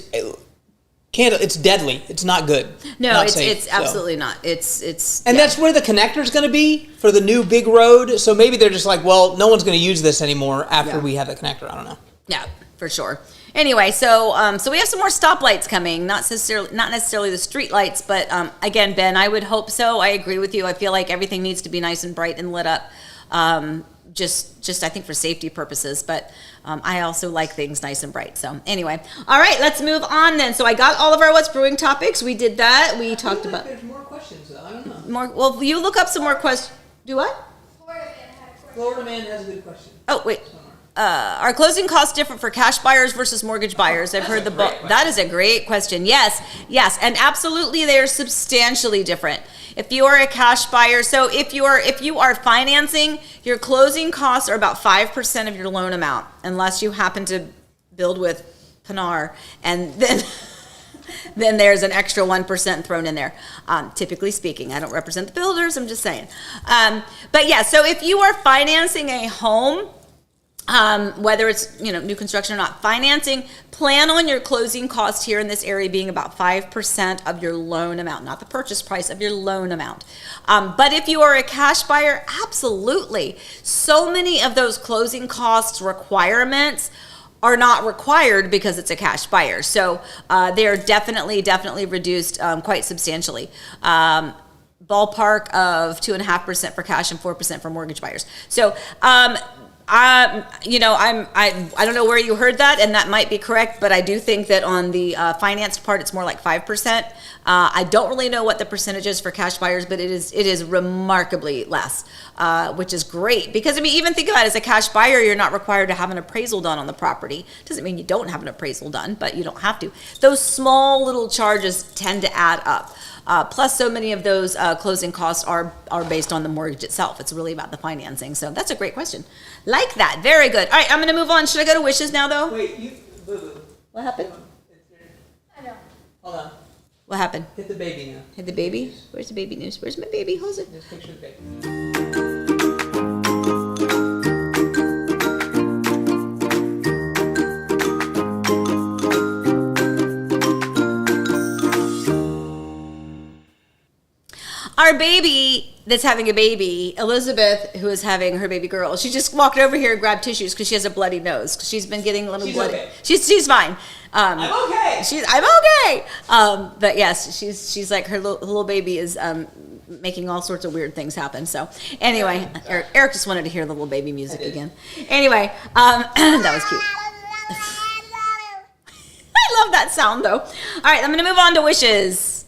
deadly. It's not good. No, not it's safe, it's absolutely not. It's and that's where the connector is going to be for the new big road. So maybe they're just like, well, no one's going to use this anymore after we have the connector. I don't know. Yeah, for sure. Anyway, so we have some more stoplights coming, not necessarily the street lights, but again, Ben, I would hope so. I agree with you. I feel like everything needs to be nice and bright and lit up. just I think for safety purposes, but I also like things nice and bright. So anyway, all right, let's move on then. So I got all of our What's Brewing topics. We did that. We talked about There's more questions though. I don't know. more. Well, you look up some more questions. Do what? Florida man has a good question. Oh wait. Are closing costs different for cash buyers versus mortgage buyers? I've heard that is a great question. Yes, and absolutely, they are substantially different. If you are a cash buyer, so if you are financing, your closing costs are about 5% of your loan amount, unless you happen to build with Pinar, and then then there's an extra 1% thrown in there. Typically speaking, I don't represent the builders. I'm just saying. But yeah, so if you are financing a home, whether it's new construction or not, financing, plan on your closing cost here in this area being about 5% of your loan amount, not the purchase price of your loan amount. But if you are a cash buyer, absolutely. So many of those closing costs requirements are not required because it's a cash buyer. So they are definitely reduced quite substantially. Ballpark of 2.5% for cash and 4% for mortgage buyers. So I don't know where you heard that, and that might be correct, but I do think that on the financed part, it's more like 5%. I don't really know what the percentage is for cash buyers, but it is remarkably less, which is great. Because even think about it, as a cash buyer, you're not required to have an appraisal done on the property. Doesn't mean you don't have an appraisal done, but you don't have to. Those small little charges tend to add up. Plus, so many of those closing costs are based on the mortgage itself. It's really about the financing. So that's a great question. Like that. Very good. All right, I'm going to move on. Should I go to wishes now, though? Wait, Boo-Boo. What happened? I know. Hold on. What happened? Hit the baby now. Hit the baby? Where's the baby news? Where's my baby? Hold it. Just picture the baby. Our baby that's having a baby, Elizabeth, who is having her baby girl, she just walked over here and grabbed tissues because she has a bloody nose. Because she's been getting a little She's bloody. okay. She's fine. I'm okay. I'm okay. But yes, she's like her little baby is making all sorts of weird things happen. So anyway, Eric just wanted to hear the little baby music again. Anyway, that was cute. I love that sound though. All right, I'm going to move on to wishes.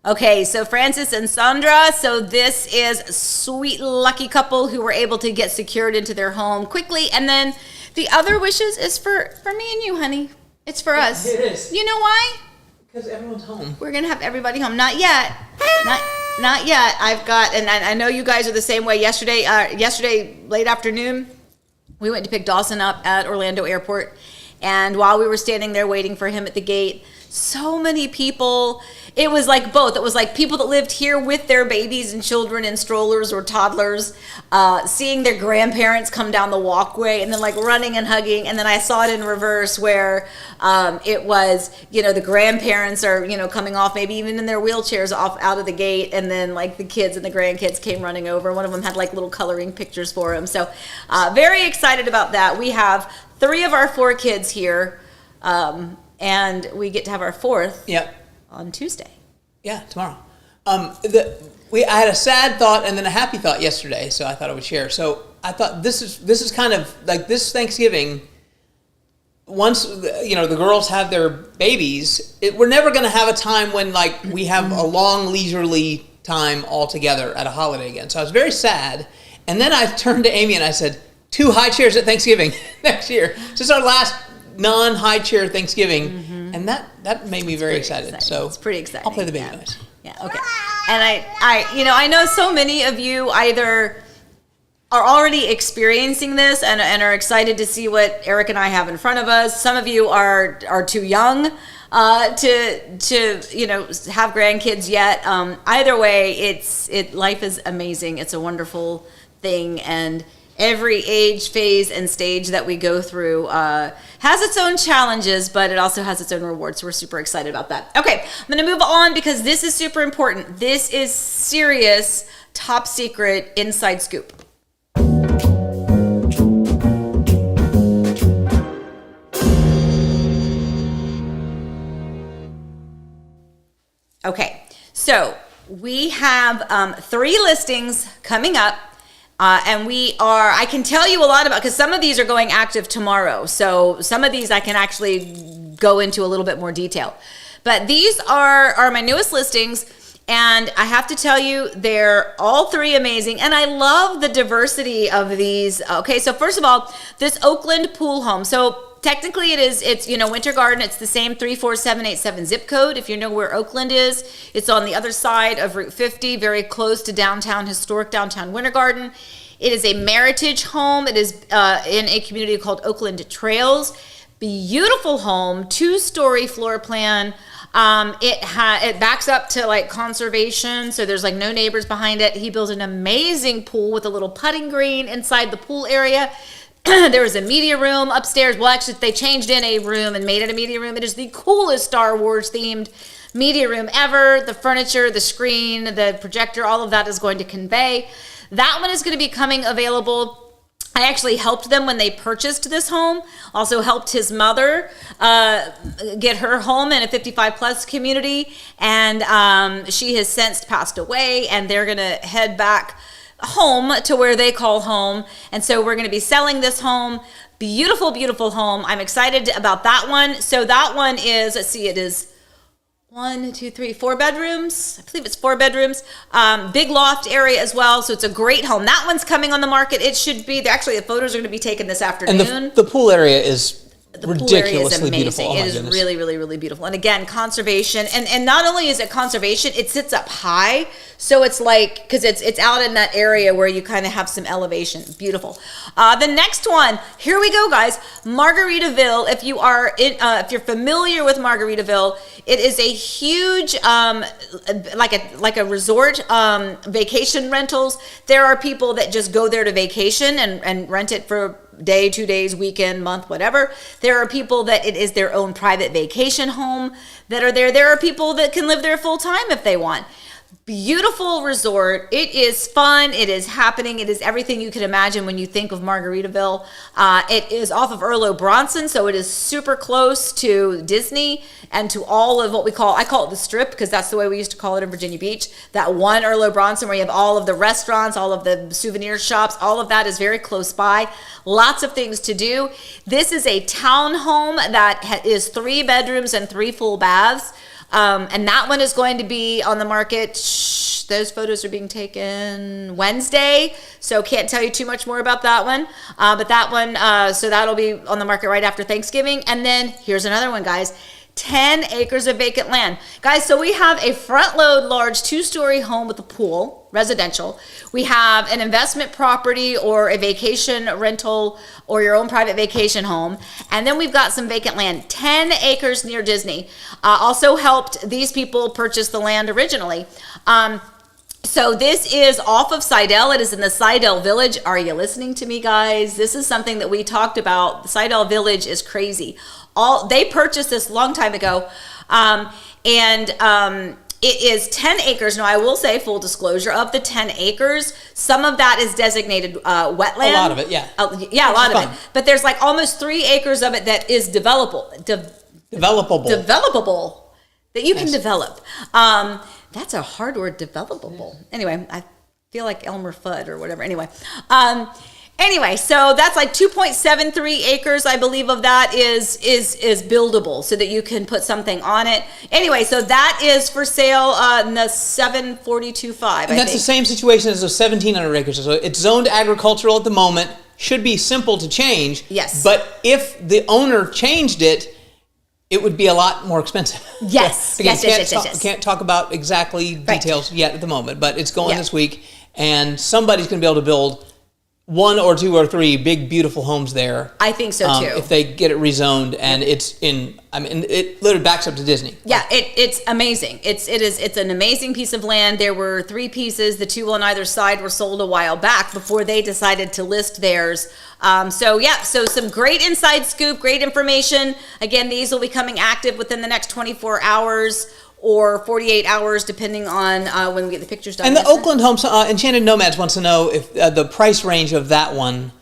Okay, so Francis and Sandra, so this is a sweet, lucky couple who were able to get secured into their home quickly. And then the other wishes is for me and you, honey. It's for us. It is. You know why? Because everyone's home. We're going to have everybody home. Not yet. Not yet. I've got, and I know you guys are the same way. Yesterday, late afternoon, we went to pick Dawson up at Orlando Airport. And while we were standing there waiting for him at the gate, so many people, it was like both. It was like people that lived here with their babies and children in strollers or toddlers, seeing their grandparents come down the walkway and then like running and hugging. And then I saw it in reverse where it was, the grandparents are, coming off, maybe even in their wheelchairs out of the gate. And then like the kids and the grandkids came running over. One of them had like little coloring pictures for them. So very excited about that. We have 3 of our 4 kids here. And we get to have our 4th on Tuesday. Yeah, tomorrow. I had a sad thought and then a happy thought yesterday, so I thought I would share. So I thought this is kind of like this Thanksgiving. Once the girls have their babies, we're never going to have a time when like we have a long leisurely time all together at a holiday again. So I was very sad, and then I turned to Amy and I said, 2 high chairs at Thanksgiving next year. So it's our last non-high chair Thanksgiving, and that made me very excited. So it's pretty exciting. I'll play the baby noise. Yeah, okay. And I know so many of you either are already experiencing this and are excited to see what Eric and I have in front of us. Some of you are too young to have grandkids yet. Either way, life is amazing. It's a wonderful thing, and every age, phase, and stage that we go through has its own challenges, but it also has its own rewards. So we're super excited about that. Okay, I'm going to move on because this is super important. This is serious, top secret, inside scoop. So we have 3 listings coming up. And I can tell you a lot about, because some of these are going active tomorrow. So some of these I can actually go into a little bit more detail. But these are my newest listings. And I have to tell you, they're all 3 amazing. And I love the diversity of these. Okay, so first of all, this Oakland pool home. So technically it's Winter Garden. It's the same 34787 zip code. If you know where Oakland is, it's on the other side of Route 50, very close to historic downtown Winter Garden. It is a Meritage home. It is in a community called Oakland Trails. Beautiful home, 2-story floor plan. It backs up to like conservation, so there's like no neighbors behind it. He built an amazing pool with a little putting green inside the pool area. There was a media room upstairs. Well, actually, they changed in a room and made it a media room. It is the coolest Star Wars themed media room ever. The furniture, the screen, the projector, all of that is going to convey. That one is going to be coming available. I actually helped them when they purchased this home. Also helped his mother get her home in a 55 plus community. And she has since passed away, and they're going to head back home to where they call home. And so we're going to be selling this home. Beautiful, beautiful home. I'm excited about that one. So that one is, let's see, it is 4 bedrooms. I believe it's 4 bedrooms. Big loft area as well. So it's a great home. That one's coming on the market. It should be, actually the photos are going to be taken this afternoon. And the pool area is the pool area is ridiculously amazing. beautiful. Oh, it is really, really, really beautiful. And again, conservation. And not only is it conservation, it sits up high. So it's like, because it's out in that area where you kind of have some elevation. Beautiful. The next one, here we go, guys. Margaritaville. If you are if you're familiar with Margaritaville, it is a huge like a resort, vacation rentals. There are people that just go there to vacation and rent it for a day, 2 days, weekend, month, whatever. There are people that it is their own private vacation home that are there. There are people that can live there full time if they want. Beautiful resort. It is fun. It is happening. It is everything you can imagine when you think of Margaritaville. It is off of Earl Bronson, so it is super close to Disney and to all of what I call it the Strip, because that's the way we used to call it in Virginia Beach. That one Earl Bronson where you have all of the restaurants, all of the souvenir shops, all of that is very close by. Lots of things to do. This is a townhome that is 3 bedrooms and 3 full baths. And that one is going to be on the market. Those photos are being taken Wednesday, so can't tell you too much more about that one. But that one, so that'll be on the market right after Thanksgiving. And then here's another one, guys. 10 acres of vacant land. Guys, so we have a front load large 2-story home with a pool, residential. We have an investment property or a vacation rental or your own private vacation home. And then we've got some vacant land, 10 acres near Disney. Also helped these people purchase the land originally. So this is off of Seidel. It is in the Seidel Village. Are you listening to me, guys? This is something that we talked about. The Seidel Village is crazy. They purchased this a long time ago. It is 10 acres. Now, I will say, full disclosure, of the 10 acres, some of that is designated wetland. A lot of it, yeah. Yeah, a lot of it. But there's like almost 3 acres of it that is developable. Developable. That you can develop. That's a hard word, developable. Anyway, I feel like Elmer Fudd or whatever. Anyway, so that's like 2.73 acres, I believe, of that is buildable so that you can put something on it. Anyway, so that is for sale in the 742.5. And that's the same situation as the 1,700 acres. So it's zoned agricultural at the moment. Should be simple to change. Yes. But if the owner changed it, it would be a lot more expensive. Yes. Again, Yes. Can't talk about exactly details yet at the moment, but it's going this week, and somebody's going to be able to build 1 or 2 or 3 big, beautiful homes there. I think so too. If they get it rezoned, and it literally backs up to Disney. Yeah, it's amazing. It's an amazing piece of land. There were 3 pieces. The 2 on either side were sold a while back before they decided to list theirs. So some great inside scoop, great information. Again, these will be coming active within the next 24 hours. Or 48 hours, depending on when we get the pictures done. And the Oakland Homes, Enchanted Nomads wants to know if the price range of that one.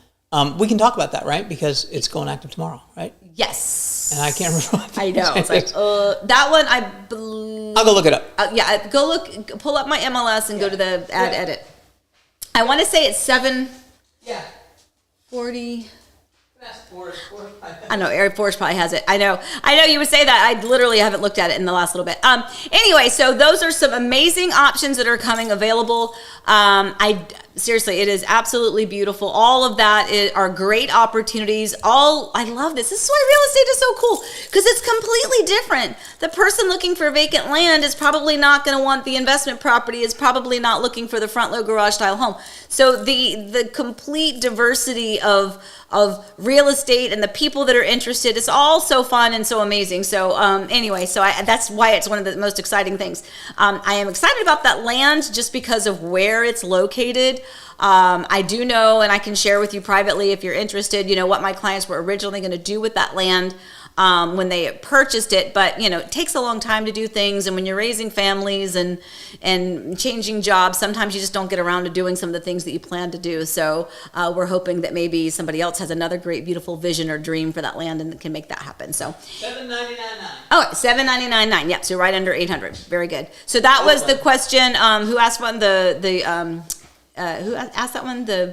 We can talk about that, right? Because it's going active tomorrow, right? Yes. And I can't remember what I know. It's like, that one, I'll go look it up. Go look, pull up my MLS and go to the edit. I want to say it's 7:40. I know Air Force probably has it. I know you would say that. I literally haven't looked at it in the last little bit. Anyway, so those are some amazing options that are coming available. Seriously, it is absolutely beautiful. All of that are great opportunities. I love this. This is why real estate is so cool, because it's completely different. The person looking for vacant land is probably not going to want the investment property, is probably not looking for the front load garage style home. So the complete diversity of real estate and the people that are interested, it's all so fun and so amazing. So anyway, that's why it's one of the most exciting things. I am excited about that land just because of where it's located. I do know, and I can share with you privately if you're interested, what my clients were originally going to do with that land when they purchased it. But, it takes a long time to do things. And when you're raising families and changing jobs, sometimes you just don't get around to doing some of the things that you plan to do. So we're hoping that maybe somebody else has another great, beautiful vision or dream for that land and can make that happen. So $799.9. Oh, $799.9. Yep. So right under 800. Very good. So that was the question. Who asked one? Who asked that one? The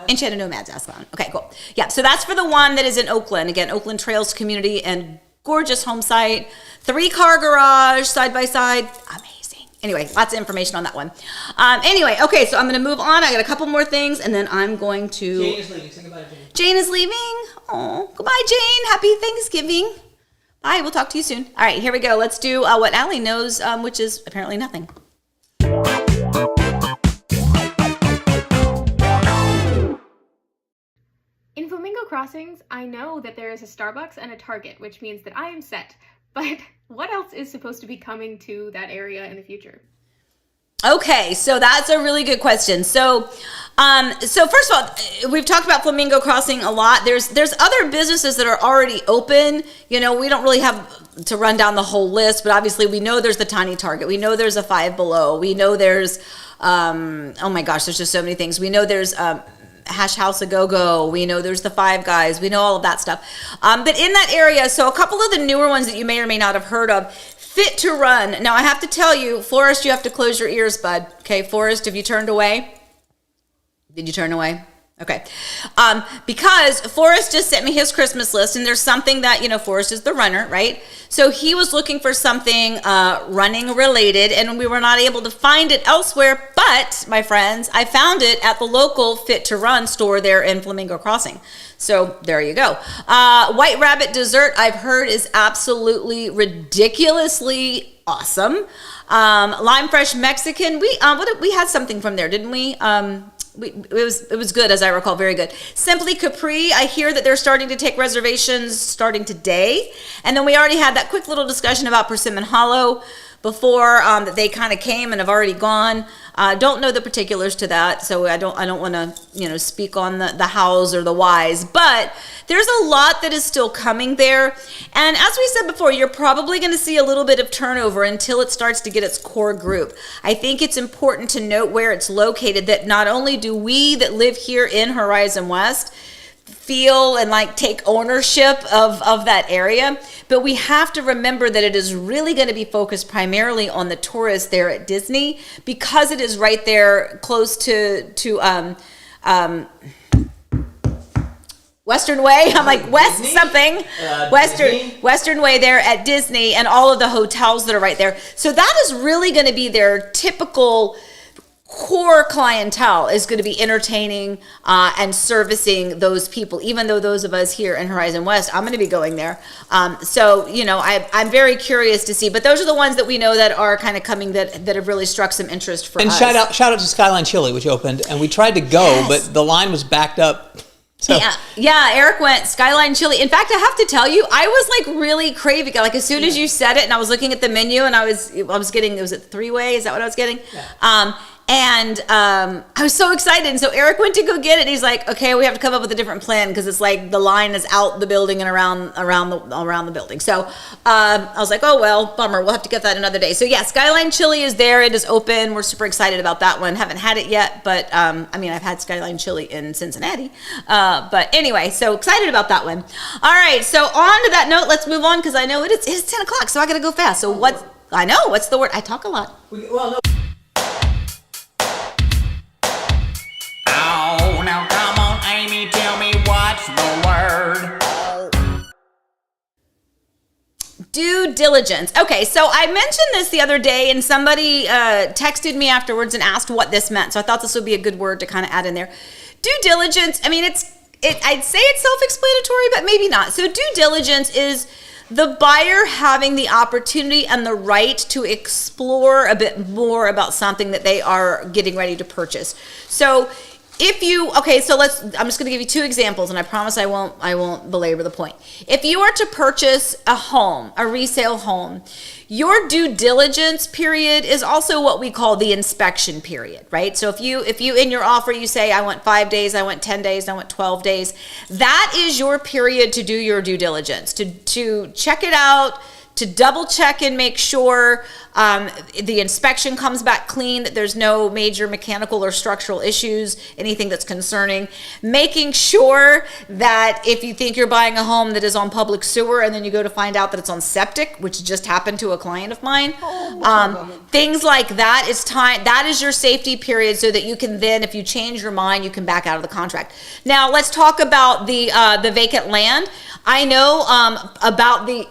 Enchanted Nomads asked that one. Okay, cool. Yeah, so that's for the one that is in Oakland. Again, Oakland Trails Community, and gorgeous home site. 3-car garage, side by side. Amazing. Anyway, lots of information on that one. Anyway, okay, so I'm going to move on. I got a couple more things, and then I'm going to... Jane is leaving. Say goodbye to Jane. Jane is leaving. Oh, goodbye, Jane. Happy Thanksgiving. Bye, we'll talk to you soon. All right, here we go. Let's do what Allie knows, which is apparently nothing. In Flamingo Crossings, I know that there is a Starbucks and a Target, which means that I am set. But what else is supposed to be coming to that area in the future? Okay, so that's a really good question. So first of all, we've talked about Flamingo Crossing a lot. There's other businesses that are already open. We don't really have to run down the whole list, but obviously we know there's the Tiny Target. We know there's a Five Below. We know there's, oh my gosh, there's just so many things. We know there's Hash House A Go-Go. We know there's the Five Guys. We know all of that stuff. But in that area, so a couple of the newer ones that you may or may not have heard of, Fit to Run. Now I have to tell you, Forrest, you have to close your ears, bud. Okay, Forrest, have you turned away? Did you turn away? Okay. Because Forrest just sent me his Christmas list, and there's something that, Forrest is the runner, right? So he was looking for something running related, and we were not able to find it elsewhere. But, my friends, I found it at the local Fit to Run store there in Flamingo Crossing. So there you go. White Rabbit dessert, I've heard, is absolutely ridiculously awesome. Lime Fresh Mexican, we had something from there, didn't we? It was good, as I recall, very good. Simply Capri, I hear that they're starting to take reservations starting today. And then we already had that quick little discussion about Persimmon Hollow before, that they kind of came and have already gone. Don't know the particulars to that, so I don't want to speak on the hows or the whys, but there's a lot that is still coming there. And as we said before, you're probably going to see a little bit of turnover until it starts to get its core group. I think it's important to note where it's located, that not only do we that live here in Horizon West feel and take ownership of that area, but we have to remember that it is really going to be focused primarily on the tourists there at Disney, because it is right there close to Western Way. I'm like West Disney? something. Western Way there at Disney, and all of the hotels that are right there. So that is really going to be their typical core clientele, is going to be entertaining and servicing those people, even though those of us here in Horizon West, I'm going to be going there. So, I'm very curious to see, but those are the ones that we know that are kind of coming that have really struck some interest for us. And shout out to Skyline Chili, which opened, and we tried to go, Yes. but the line was backed up. So. Yeah, Eric went Skyline Chili. In fact, I have to tell you, I was really craving it. As soon as you said it, and I was looking at the menu, and I was getting, was it 3-way? Is that what I was getting? Yeah. And I was so excited. And so Eric went to go get it. And he's like, okay, we have to come up with a different plan, because it's the line is out the building and around the building. So I was like, oh, well, bummer. We'll have to get that another day. So yeah, Skyline Chili is there. It is open. We're super excited about that one. Haven't had it yet, but I've had Skyline Chili in Cincinnati. But anyway, so excited about that one. All right. So on to that note, let's move on, because I know it is 10 o'clock. So I got to go fast. So I know. What's the word? I talk a lot. Well, no. Oh, now come on, Amy, tell me what's the word? Due diligence. Okay, so I mentioned this the other day, and somebody texted me afterwards and asked what this meant. So I thought this would be a good word to kind of add in there. Due diligence. I mean, I'd say it's self-explanatory, but maybe not. So due diligence is the buyer having the opportunity and the right to explore a bit more about something that they are getting ready to purchase. So I'm just going to give you two examples, and I promise I won't belabor the point. If you are to purchase a home, a resale home, your due diligence period is also what we call the inspection period, right? So if you in your offer, you say, I want 5 days, I want 10 days, I want 12 days, that is your period to do your due diligence, to check it out, to double check and make sure the inspection comes back clean, that there's no major mechanical or structural issues, anything that's concerning. Making sure that if you think you're buying a home that is on public sewer and then you go to find out that it's on septic, which just happened to a client of mine, things like that is time. That is your safety period, so that you can then, if you change your mind, you can back out of the contract. Now let's talk about the vacant land. I know about the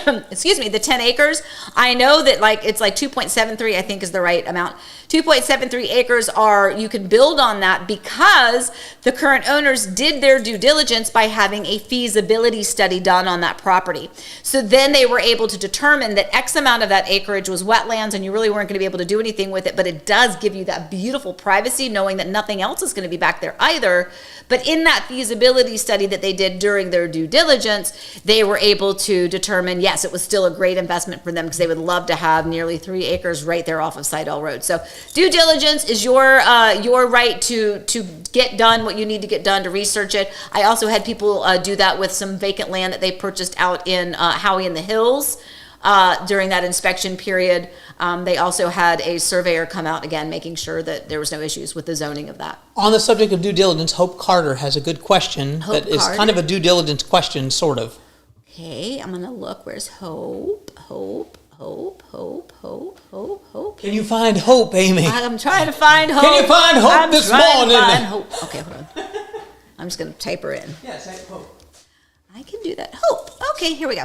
the 10 acres. I know that it's like 2.73, I think is the right amount. 2.73 acres you can build on that because the current owners did their due diligence by having a feasibility study done on that property. So then they were able to determine that X amount of that acreage was wetlands and you really weren't going to be able to do anything with it, but it does give you that beautiful privacy knowing that nothing else is going to be back there either. But in that feasibility study that they did during their due diligence, they were able to determine, yes, it was still a great investment for them because they would love to have nearly 3 acres right there off of Sidell Road. So due diligence is your right to get done what you need to get done to research it. I also had people do that with some vacant land that they purchased out in Howey in the Hills. During that inspection period, they also had a surveyor come out again, making sure that there was no issues with the zoning of that. On the subject of due diligence, Hope Carter has a good question Hope that is Carter? kind of a due diligence question, sort of. Okay, I'm gonna look. Where's Hope? Hope. Can you find hope, Amy? I'm trying to find Hope. Can you find Hope I'm this trying to morning? find Hope. Okay, hold on. I'm just gonna type her in. Yes, I hope. I can do that. Hope. Okay, here we go.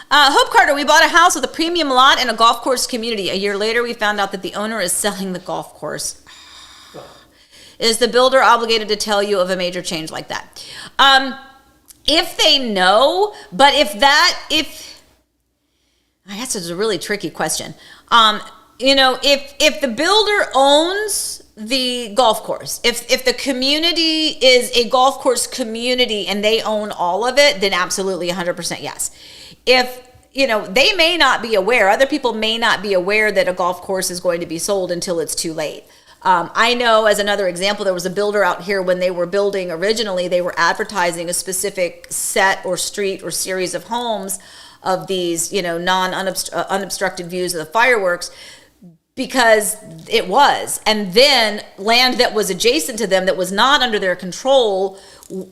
Hope Carter, we bought a house with a premium lot and a golf course community. A year later, we found out that the owner is selling the golf course. Is the builder obligated to tell you of a major change like that? If they know, but I guess it's a really tricky question. If the builder owns the golf course, if the community is a golf course community and they own all of it, then absolutely 100% yes. If they may not be aware, other people may not be aware that a golf course is going to be sold until it's too late. I know, as another example, there was a builder out here when they were building originally, they were advertising a specific set or street or series of homes of these, unobstructed views of the fireworks, because it was. And then land that was adjacent to them that was not under their control,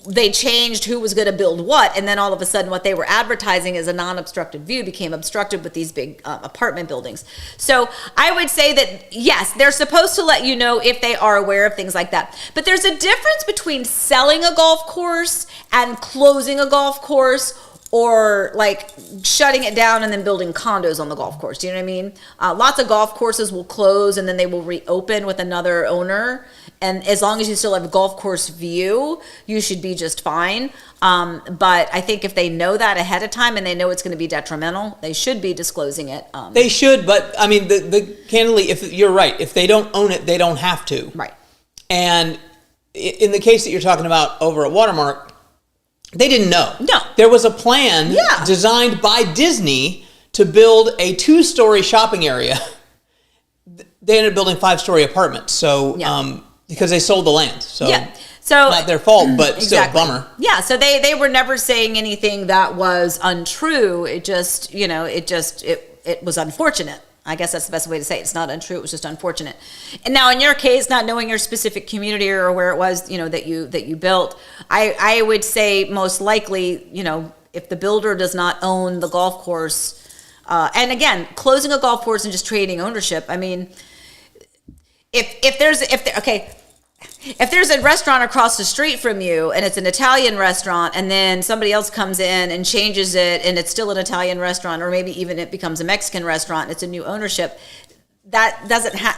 they changed who was going to build what. And then all of a sudden what they were advertising as a non-obstructed view became obstructed with these big apartment buildings. So I would say that, yes, they're supposed to let you know if they are aware of things like that. But there's a difference between selling a golf course and closing a golf course, or like shutting it down and then building condos on the golf course. Do you know what I mean? Lots of golf courses will close and then they will reopen with another owner. And as long as you still have a golf course view, you should be just fine. But I think if they know that ahead of time and they know it's going to be detrimental, they should be disclosing it. They should, but I mean, candidly, if you're right, if they don't own it, they don't have to. Right. And in the case that you're talking about over at Watermark, they didn't know. No. There was a plan designed by Disney to build a 2-story shopping area. They ended up building 5-story apartments. So, because they sold the land. So, so not their fault, but exactly. still, bummer. Yeah. So they were never saying anything that was untrue. It just, it was unfortunate. I guess that's the best way to say it. It's not untrue. It was just unfortunate. And now, in your case, not knowing your specific community or where it was, that you built, I would say most likely, if the builder does not own the golf course, And again, closing a golf course and just trading ownership. I mean, if there's a restaurant across the street from you and it's an Italian restaurant, and then somebody else comes in and changes it and it's still an Italian restaurant, or maybe even it becomes a Mexican restaurant, it's a new ownership, that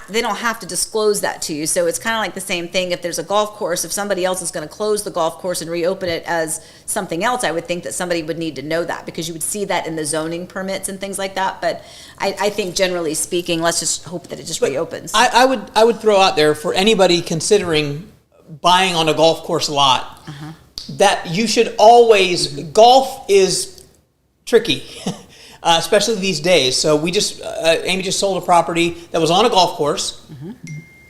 they don't have to disclose that to you. So it's kind of like the same thing. If there's a golf course, if somebody else is going to close the golf course and reopen it as something else, I would think that somebody would need to know that, because you would see that in the zoning permits and things like that. But I think generally speaking, let's just hope that it just reopens. I would throw out there for anybody considering buying on a golf course lot that you should always, golf is tricky. Especially these days. So Amy just sold a property that was on a golf course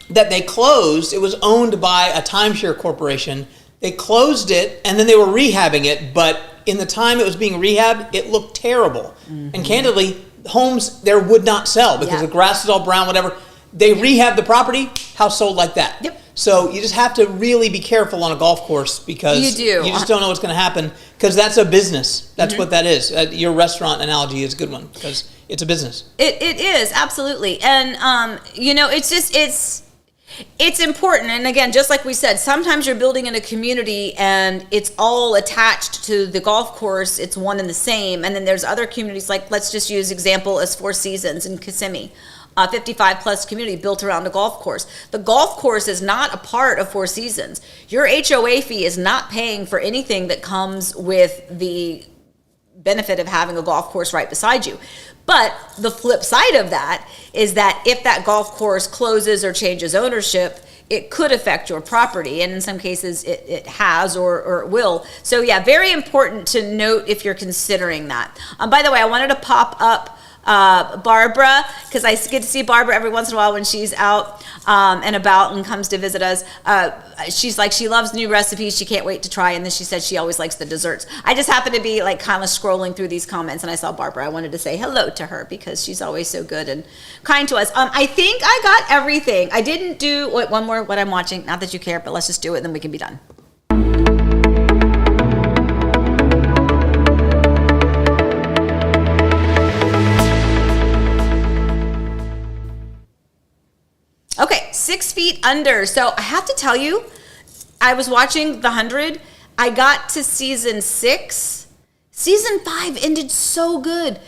that they closed. It was owned by a timeshare corporation. They closed it and then they were rehabbing it, but in the time it was being rehabbed, it looked terrible. And candidly, homes there would not sell because the grass is all brown, whatever. They rehabbed the property, house sold like that. Yep. So you just have to really be careful on a golf course, because you just don't know what's going to happen, because that's a business. That's what that is. Your restaurant analogy is a good one, because it's a business. It is, absolutely. And, it's important. And again, just like we said, sometimes you're building in a community and it's all attached to the golf course. It's one and the same. And then there's other communities, like let's just use example as Four Seasons in Kissimmee. 55 plus community built around a golf course. The golf course is not a part of Four Seasons. Your HOA fee is not paying for anything that comes with the benefit of having a golf course right beside you. But the flip side of that is that if that golf course closes or changes ownership, it could affect your property, and in some cases it has or it will. So yeah, very important to note if you're considering that. By the way, I wanted to pop up Barbara, because I get to see Barbara every once in a while when she's out and about and comes to visit us. She's like, she loves new recipes. She can't wait to try. And then she said she always likes the desserts. I just happened to be like kind of scrolling through these comments and I saw Barbara. I wanted to say hello to her because she's always so good and kind to us. I think I got everything. I didn't do one more, what I'm watching. Not that you care, but let's just do it and then we can be done. Okay, 6 Feet Under. So I have to tell you, I was watching The 100. I got to season 6. Season 5 ended so good.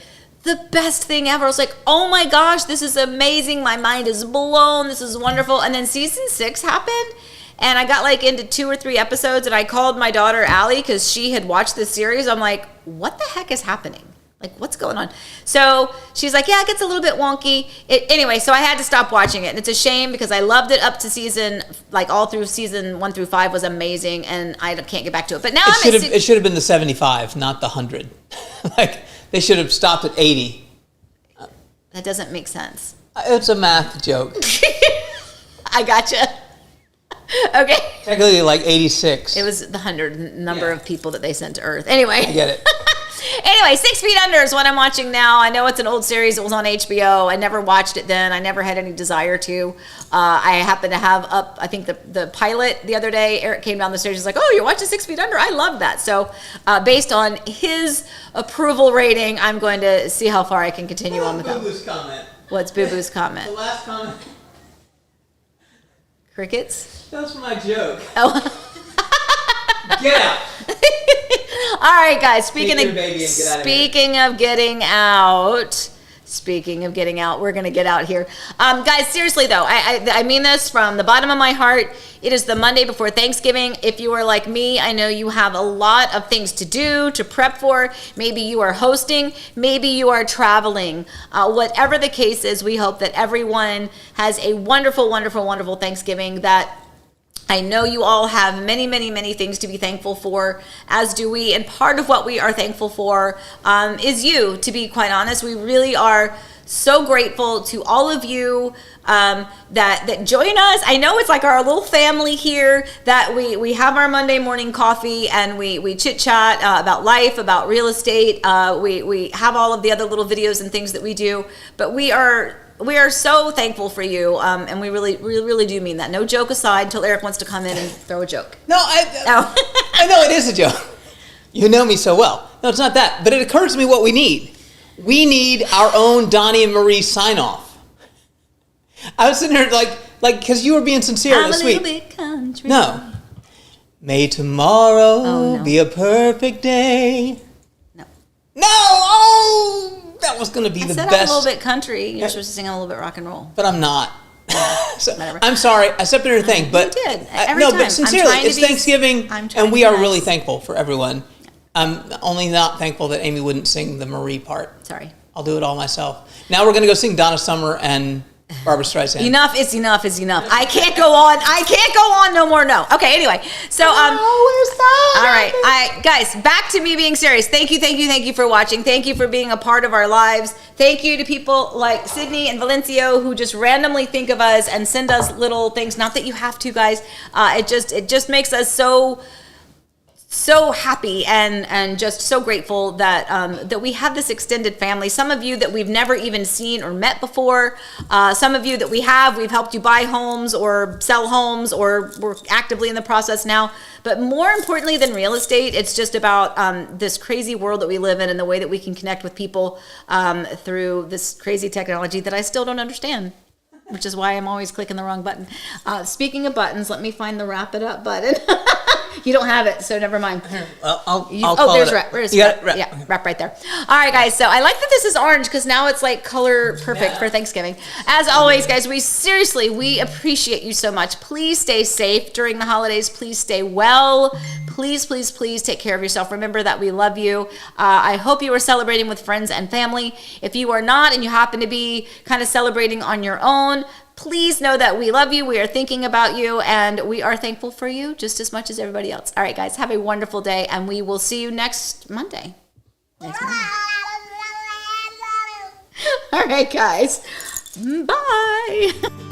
The best thing ever. I was like, oh my gosh, this is amazing. My mind is blown. This is wonderful. And then season 6 happened. And I got like into 2 or 3 episodes and I called my daughter Allie because she had watched this series. I'm like, what the heck is happening? Like, what's going on? So she's like, yeah, it gets a little bit wonky. Anyway, so I had to stop watching it. And it's a shame because I loved it up to season, like all through season 1 through 5 was amazing. And I can't get back to it. But now it should have been the 75, not the 100. Like, they should have stopped at 80. That doesn't make sense. It's a math joke. I gotcha. Okay. Technically like 86. It was the 100 number of people that they sent to Earth. Anyway. I get it. Anyway, 6 Feet Under is what I'm watching now. I know it's an old series. It was on HBO. I never watched it then. I never had any desire to. I happened to have up, I think, the pilot the other day. Eric came down the stairs. He's like, oh, you're watching 6 Feet Under? I love that. So based on his approval rating, I'm going to see how far I can continue on with that. Boo-boo's comment. What's Boo-boo's comment? The last comment. Crickets? That's my joke. Oh. Get out. All right, guys. Speaking of getting out, we're gonna get out here, guys. Seriously though, I mean this from the bottom of my heart. It is the Monday before Thanksgiving. If you are like me, I know you have a lot of things to do, to prep for. Maybe you are hosting, maybe you are traveling. Whatever the case is, we hope that everyone has a wonderful, wonderful, wonderful Thanksgiving. That I know you all have many, many, many things to be thankful for, as do we. And part of what we are thankful for is you, to be quite honest. We really are so grateful to all of you that join us. I know it's like our little family here, that we have our Monday morning coffee and we chit chat about life, about real estate. We have all of the other little videos and things that we do, but we are so thankful for you, and we really do mean that. No joke aside, until Eric wants to come in and throw a joke. No, I know it is a joke. You know me so well. No, it's not that. But it occurs to me what we need. We need our own Donnie and Marie sign off. I was sitting here like, because you were being sincere I'm a this little week. bit country. No. May tomorrow Oh, no. be a perfect day. No. No! Oh! That was going to be I the said best. I'm a little bit country. You're supposed to sing a little bit rock and roll. But I'm not. So, Whatever. I'm sorry. I stepped in your thing, but You did. Every no, time. but I'm sincerely, trying to it's be- Thanksgiving, I'm trying and to we be are nice. really thankful for everyone. I'm only not thankful that Amy wouldn't sing the Marie part. Sorry. I'll do it all myself. Now we're going to go sing Donna Summer and Barbara Streisand. Enough is enough is enough. I can't go on. I can't go on no more. No. Okay. Anyway, so all right, guys, back to me being serious. Thank you for watching. Thank you for being a part of our lives. Thank you to people like Sydney and Valencio who just randomly think of us and send us little things. Not that you have to, guys. It just makes us so happy and just so grateful that that we have this extended family. Some of you that we've never even seen or met before. Some of you that we've helped you buy homes or sell homes, or we're actively in the process now. But more importantly than real estate, it's just about this crazy world that we live in and the way that we can connect with people through this crazy technology that I still don't understand, which is why I'm always clicking the wrong button. Speaking of buttons, let me find the wrap it up button. You don't have it, so never mind. I'll call there's it. wrap. Where's You got wrap? it? Wrap. Yeah, wrap right there. All right, guys. So I like that this is orange because now it's like color perfect for Thanksgiving. As always, guys, we appreciate you so much. Please stay safe during the holidays. Please stay well. Please take care of yourself. Remember that we love you. I hope you are celebrating with friends and family. If you are not and you happen to be kind of celebrating on your own, please know that we love you, we are thinking about you, and we are thankful for you just as much as everybody else. All right, guys, have a wonderful day, and we will see you next Monday. All right, guys. Bye.